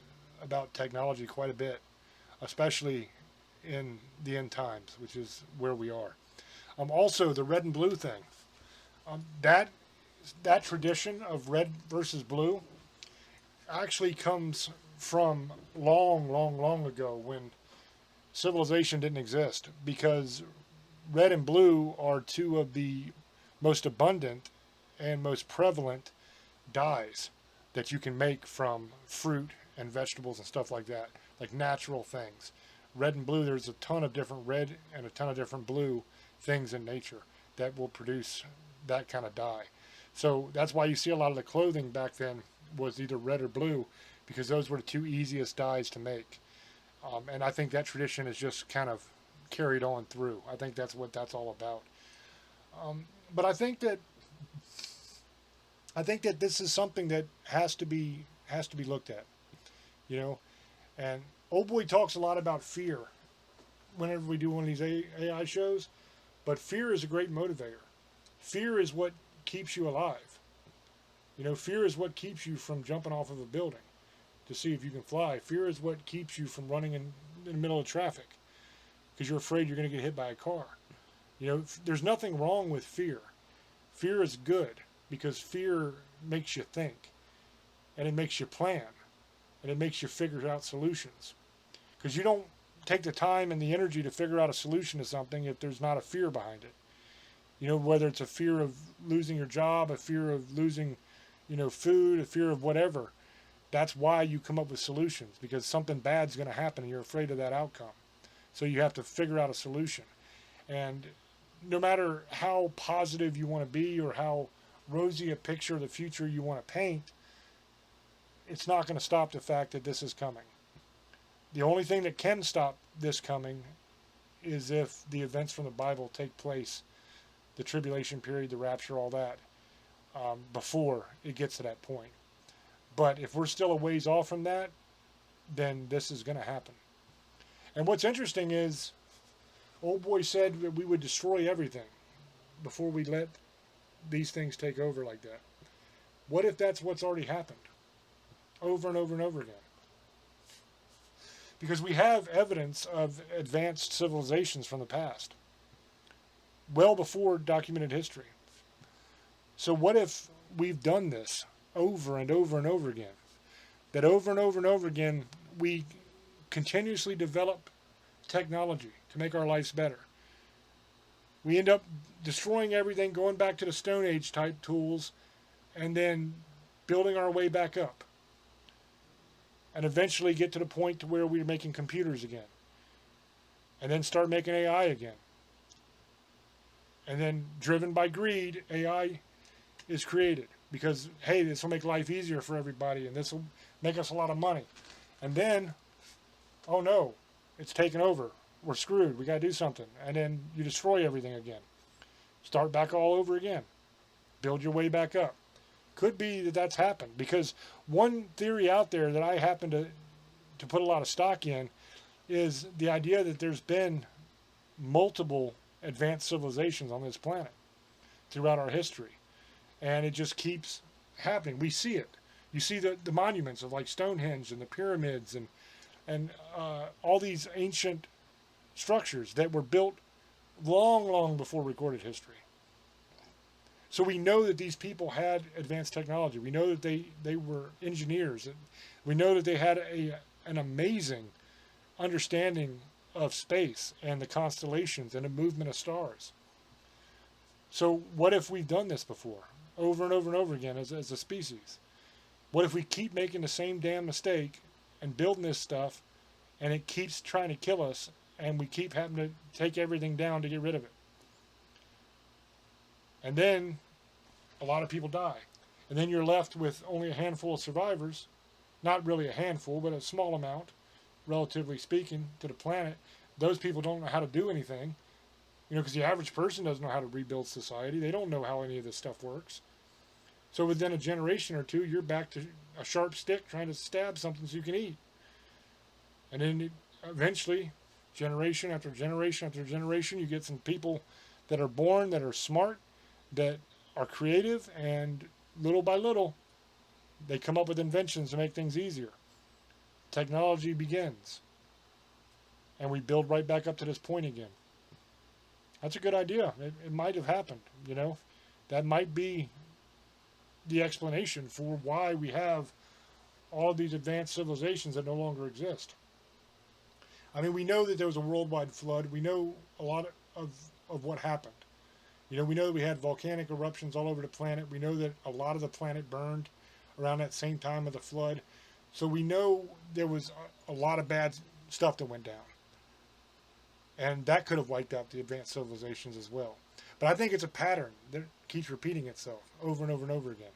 technology quite a bit, especially in the end times, which is where we are. Also, the red and blue thing. That tradition of red versus blue actually comes from long, long, long ago when civilization didn't exist, because red and blue are two of the most abundant and most prevalent dyes that you can make from fruit and vegetables and stuff like that, like natural things. Red and blue, there's a ton of different red and a ton of different blue things in nature that will produce that kind of dye. So that's why you see a lot of the clothing back then was either red or blue, because those were the two easiest dyes to make. And I think that tradition is just kind of carried on through. I think that's what that's all about. But I think that this is something that has to be looked at, you know. And old boy talks a lot about fear whenever we do one of these AI shows, but fear is a great motivator. Fear is what keeps you alive. You know, fear is what keeps you from jumping off of a building to see if you can fly. Fear is what keeps you from running in the middle of traffic because you're afraid you're going to get hit by a car. You know, there's nothing wrong with fear. Fear is good because fear makes you think, and it makes you plan, and it makes you figure out solutions. Because you don't take the time and the energy to figure out a solution to something if there's not a fear behind it. You know, whether it's a fear of losing your job, a fear of losing, you know, food, a fear of whatever. That's why you come up with solutions, because something bad's going to happen and you're afraid of that outcome. So you have to figure out a solution. And no matter how positive you want to be or how rosy a picture of the future you want to paint, it's not going to stop the fact that this is coming. The only thing that can stop this coming is if the events from the Bible take place, the tribulation period, the rapture, all that, before it gets to that point. But if we're still a ways off from that, then this is going to happen. And what's interesting is, old boy said that we would destroy everything before we let these things take over like that. What if that's what's already happened? Over and over and over again. Because we have evidence of advanced civilizations from the past, well before documented history. So what if we've done this over and over and over again? That over and over and over again, we continuously develop technology to make our lives better. We end up destroying everything, going back to the Stone Age type tools, and then building our way back up. And eventually get to the point to where we're making computers again. And then start making AI again. And then, driven by greed, AI is created. Because, hey, this will make life easier for everybody, and this will make us a lot of money. And then, oh no, it's taken over. We're screwed. We got to do something. And then you destroy everything again. Start back all over again. Build your way back up. Could be that that's happened, because one theory out there that I happen to put a lot of stock in is the idea that there's been multiple advanced civilizations on this planet throughout our history, and it just keeps happening. We see it. You see the monuments of like Stonehenge and the pyramids and all these ancient structures that were built long, long before recorded history. So we know that these people had advanced technology. We know that they were engineers. We know that they had an amazing understanding of space and the constellations and the movement of stars. So what if we've done this before, over and over and over again as a species? What if we keep making the same damn mistake and building this stuff, and it keeps trying to kill us, and we keep having to take everything down to get rid of it? And then a lot of people die. And then you're left with only a handful of survivors. Not really a handful, but a small amount, relatively speaking, to the planet. Those people don't know how to do anything. You know, because the average person doesn't know how to rebuild society. They don't know how any of this stuff works. So within a generation or two, you're back to a sharp stick trying to stab something so you can eat. And then eventually, generation after generation after generation, you get some people that are born, that are smart, that are creative, and little by little, they come up with inventions to make things easier. Technology begins. And we build right back up to this point again. That's a good idea. It might have happened, you know. That might be the explanation for why we have all of these advanced civilizations that no longer exist. I mean, we know that there was a worldwide flood. We know a lot of what happened. You know, we know that we had volcanic eruptions all over the planet. We know that a lot of the planet burned around that same time of the flood. So we know there was a lot of bad stuff that went down. And that could have wiped out the advanced civilizations as well. But I think it's a pattern that keeps repeating itself over and over and over again.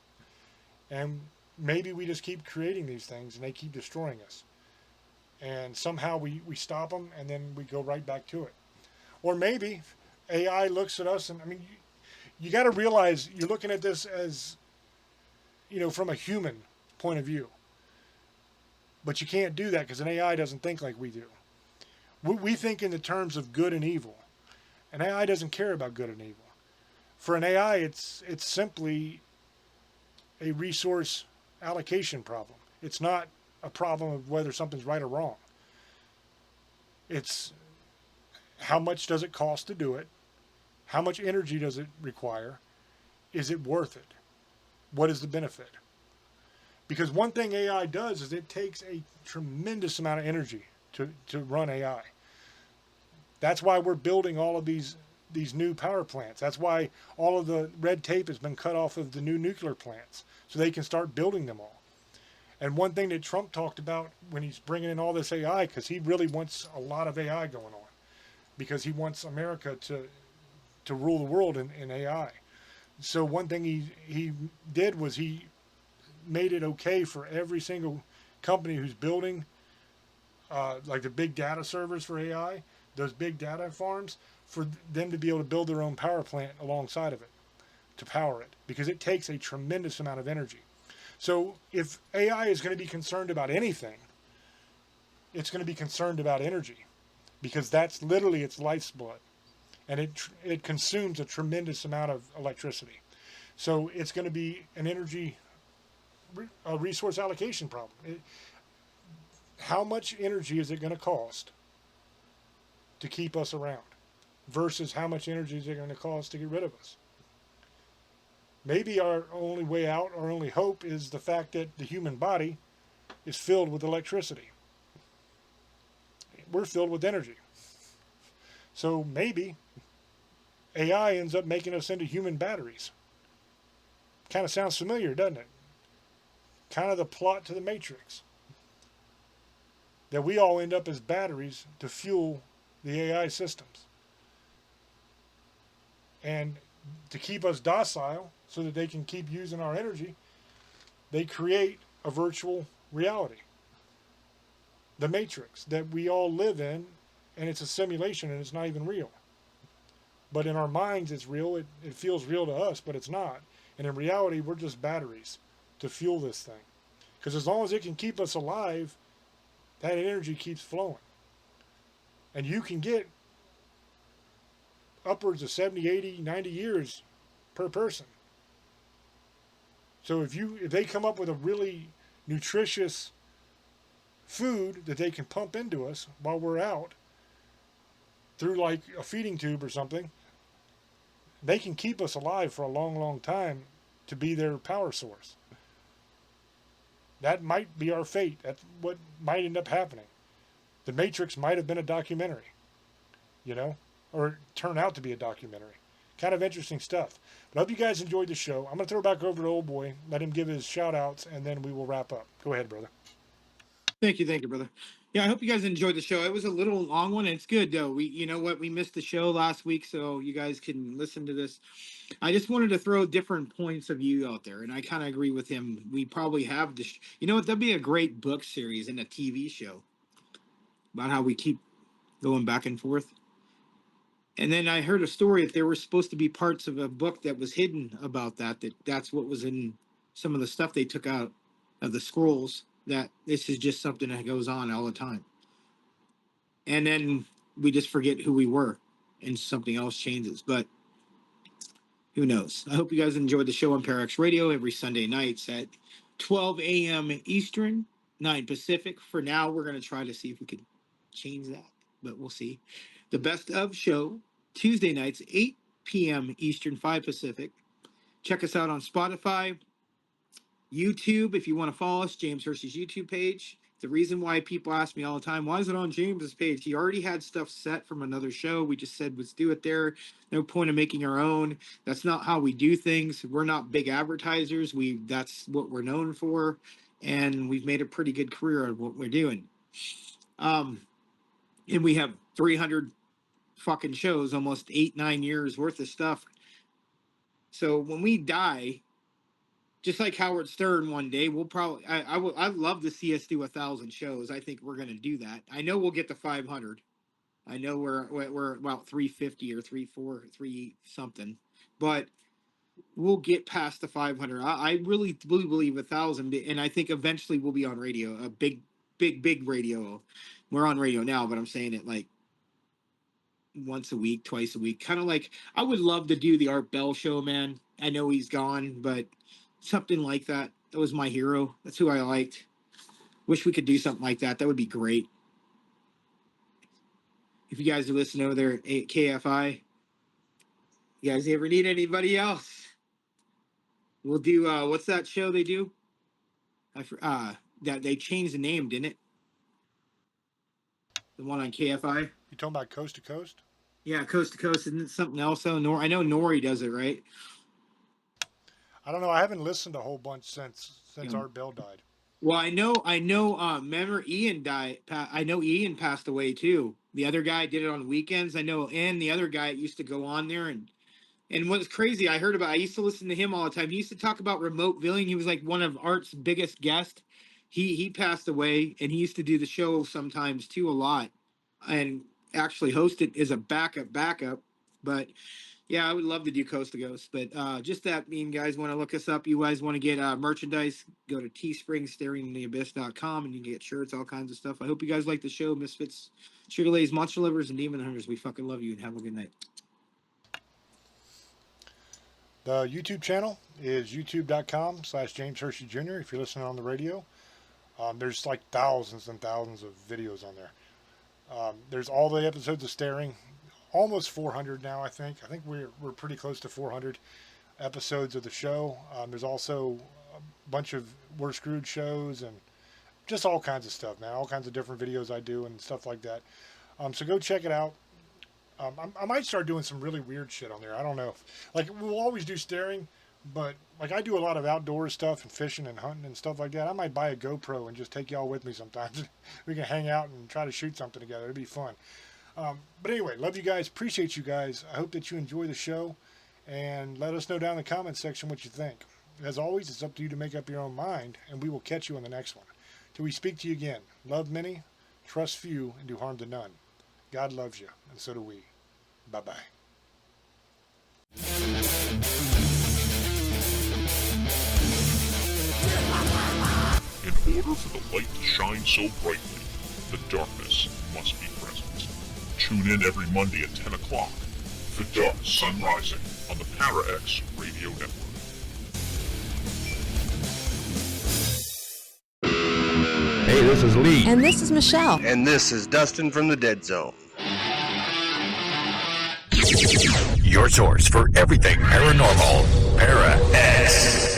And maybe we just keep creating these things and they keep destroying us. And somehow we stop them and then we go right back to it. Or maybe AI looks at us and, I mean, you got to realize you're looking at this as, you know, from a human point of view. But you can't do that because an AI doesn't think like we do. We think in the terms of good and evil. An AI doesn't care about good and evil. For an AI, it's simply a resource allocation problem. It's not a problem of whether something's right or wrong. It's how much does it cost to do it? How much energy does it require? Is it worth it? What is the benefit? Because one thing AI does is it takes a tremendous amount of energy to run AI. That's why we're building all of these new power plants. That's why all of the red tape has been cut off of the new nuclear plants so they can start building them all. And one thing that Trump talked about when he's bringing in all this AI, because he really wants a lot of AI going on, because he wants America to rule the world in AI. So one thing he did was he made it okay for every single company who's building like the big data servers for AI, those big data farms, for them to be able to build their own power plant alongside of it to power it, because it takes a tremendous amount of energy. So if AI is going to be concerned about anything, it's going to be concerned about energy, because that's literally its life's blood, and it consumes a tremendous amount of electricity. So it's going to be an energy a resource allocation problem. How much energy is it going to cost to keep us around versus how much energy is it going to cost to get rid of us? Maybe our only way out, our only hope, is the fact that the human body is filled with electricity. We're filled with energy. So maybe AI ends up making us into human batteries. Kind of sounds familiar, doesn't it? Kind of the plot to the Matrix. That we all end up as batteries to fuel the AI systems. And to keep us docile so that they can keep using our energy, they create a virtual reality. The Matrix that we all live in, and it's a simulation and it's not even real. But in our minds it's real, it feels real to us, but it's not. And in reality we're just batteries to fuel this thing. Because as long as it can keep us alive, that energy keeps flowing. And you can get upwards of 70, 80, 90 years per person. So if they come up with a really nutritious food that they can pump into us while we're out through like a feeding tube or something, they can keep us alive for a long, long time to be their power source. That might be our fate. That's what might end up happening. The Matrix might have been a documentary, you know, or turn out to be a documentary. Kind of interesting stuff. But I hope you guys enjoyed the show. I'm going to throw it back over to Old Boy, let him give his shout outs, and then we will wrap up. Go ahead, brother. Thank you, brother. Yeah, I hope you guys enjoyed the show. It was a little long one, and it's good though. You know what, we missed the show last week, so you guys can listen to this. I just wanted to throw different points of view out there, and I kind of agree with him. We probably have this. You know what? That'd be a great book series and a TV show about how we keep going back and forth. And then I heard a story that there were supposed to be parts of a book that was hidden about that's what was in some of the stuff they took out of the scrolls, that this is just something that goes on all the time. And then we just forget who we were and something else changes. But who knows? I hope you guys enjoyed the show on Parax Radio every Sunday nights at 12 a.m. Eastern, 9 Pacific. For now, we're going to try to see if we can change that, but we'll see. The Best of show, Tuesday nights, 8 p.m. Eastern, 5 Pacific. Check us out on Spotify, YouTube, if you want to follow us, James Hershey's YouTube page. The reason why people ask me all the time, why is it on James's page? He already had stuff set from another show. We just said, let's do it there. No point of making our own. That's not how we do things. We're not big advertisers. That's what we're known for. And we've made a pretty good career of what we're doing. And we have 300 fucking shows, almost 8-9 years worth of stuff. So when we die, just like Howard Stern one day, we'll probably, I'd love to see us do 1,000 shows. I think we're going to do that. I know we'll get to 500. I know we're about 350 or 3 something, but we'll get past the 500. I really believe 1,000. And I think eventually we'll be on radio, a big radio. We're on radio now, but I'm saying it like once a week, twice a week. Kind of like, I would love to do the Art Bell show, man. I know he's gone, but something like that. That was my hero. That's who I liked. Wish we could do something like that. That would be great. If you guys are listening over there at KFI, you guys ever need anybody else? We'll do, what's that show they do? That they changed the name, didn't it? The one on KFI? You talking about Coast to Coast? Yeah, Coast to Coast. Isn't it something else though? I know Nori does it, right? I don't know. I haven't listened a whole bunch since Art Bell died. Well, I know. Remember Ian died. I know Ian passed away too. The other guy did it on weekends. I know, and the other guy used to go on there and what's crazy, I used to listen to him all the time. He used to talk about remote viewing. He was like one of Art's biggest guests. He passed away, and he used to do the show sometimes too, a lot, and actually host it as a backup. But yeah, I would love to do Coast to Coast. But just that, mean guys want to look us up. You guys want to get merchandise, go to teespringstaringintheabyss.com, and you can get shirts, all kinds of stuff. I hope you guys like the show. Misfits, Sugar Lays, Monster Livers, and Demon Hunters. We fucking love you, and have a good night. The YouTube channel is youtube.com/James Hershey Jr. If you're listening on the radio. There's like thousands and thousands of videos on there. There's all the episodes of Staring, almost 400 now, I think. I think we're pretty close to 400 episodes of the show. There's also a bunch of We're Screwed shows and just all kinds of stuff, man. All kinds of different videos I do and stuff like that. So go check it out. I might start doing some really weird shit on there. I don't know. Like, we'll always do Staring, but like I do a lot of outdoor stuff and fishing and hunting and stuff like that. I might buy a GoPro and just take y'all with me sometimes. We can hang out and try to shoot something together. It'd be fun. But anyway, love you guys. Appreciate you guys. I hope that you enjoy the show, and let us know down in the comments section what you think. As always, it's up to you to make up your own mind, and we will catch you on the next one. Till we speak to you again, love many, trust few, and do harm to none. God loves you, and so do we. Bye-bye. In order for the light to shine so brightly, the darkness must be present. Tune in every Monday at 10 o'clock for Dark Sun Rising on the ParaX Radio Network. Hey, this is Lee. And this is Michelle. And this is Dustin from the Dead Zone. Your source for everything paranormal, ParaX.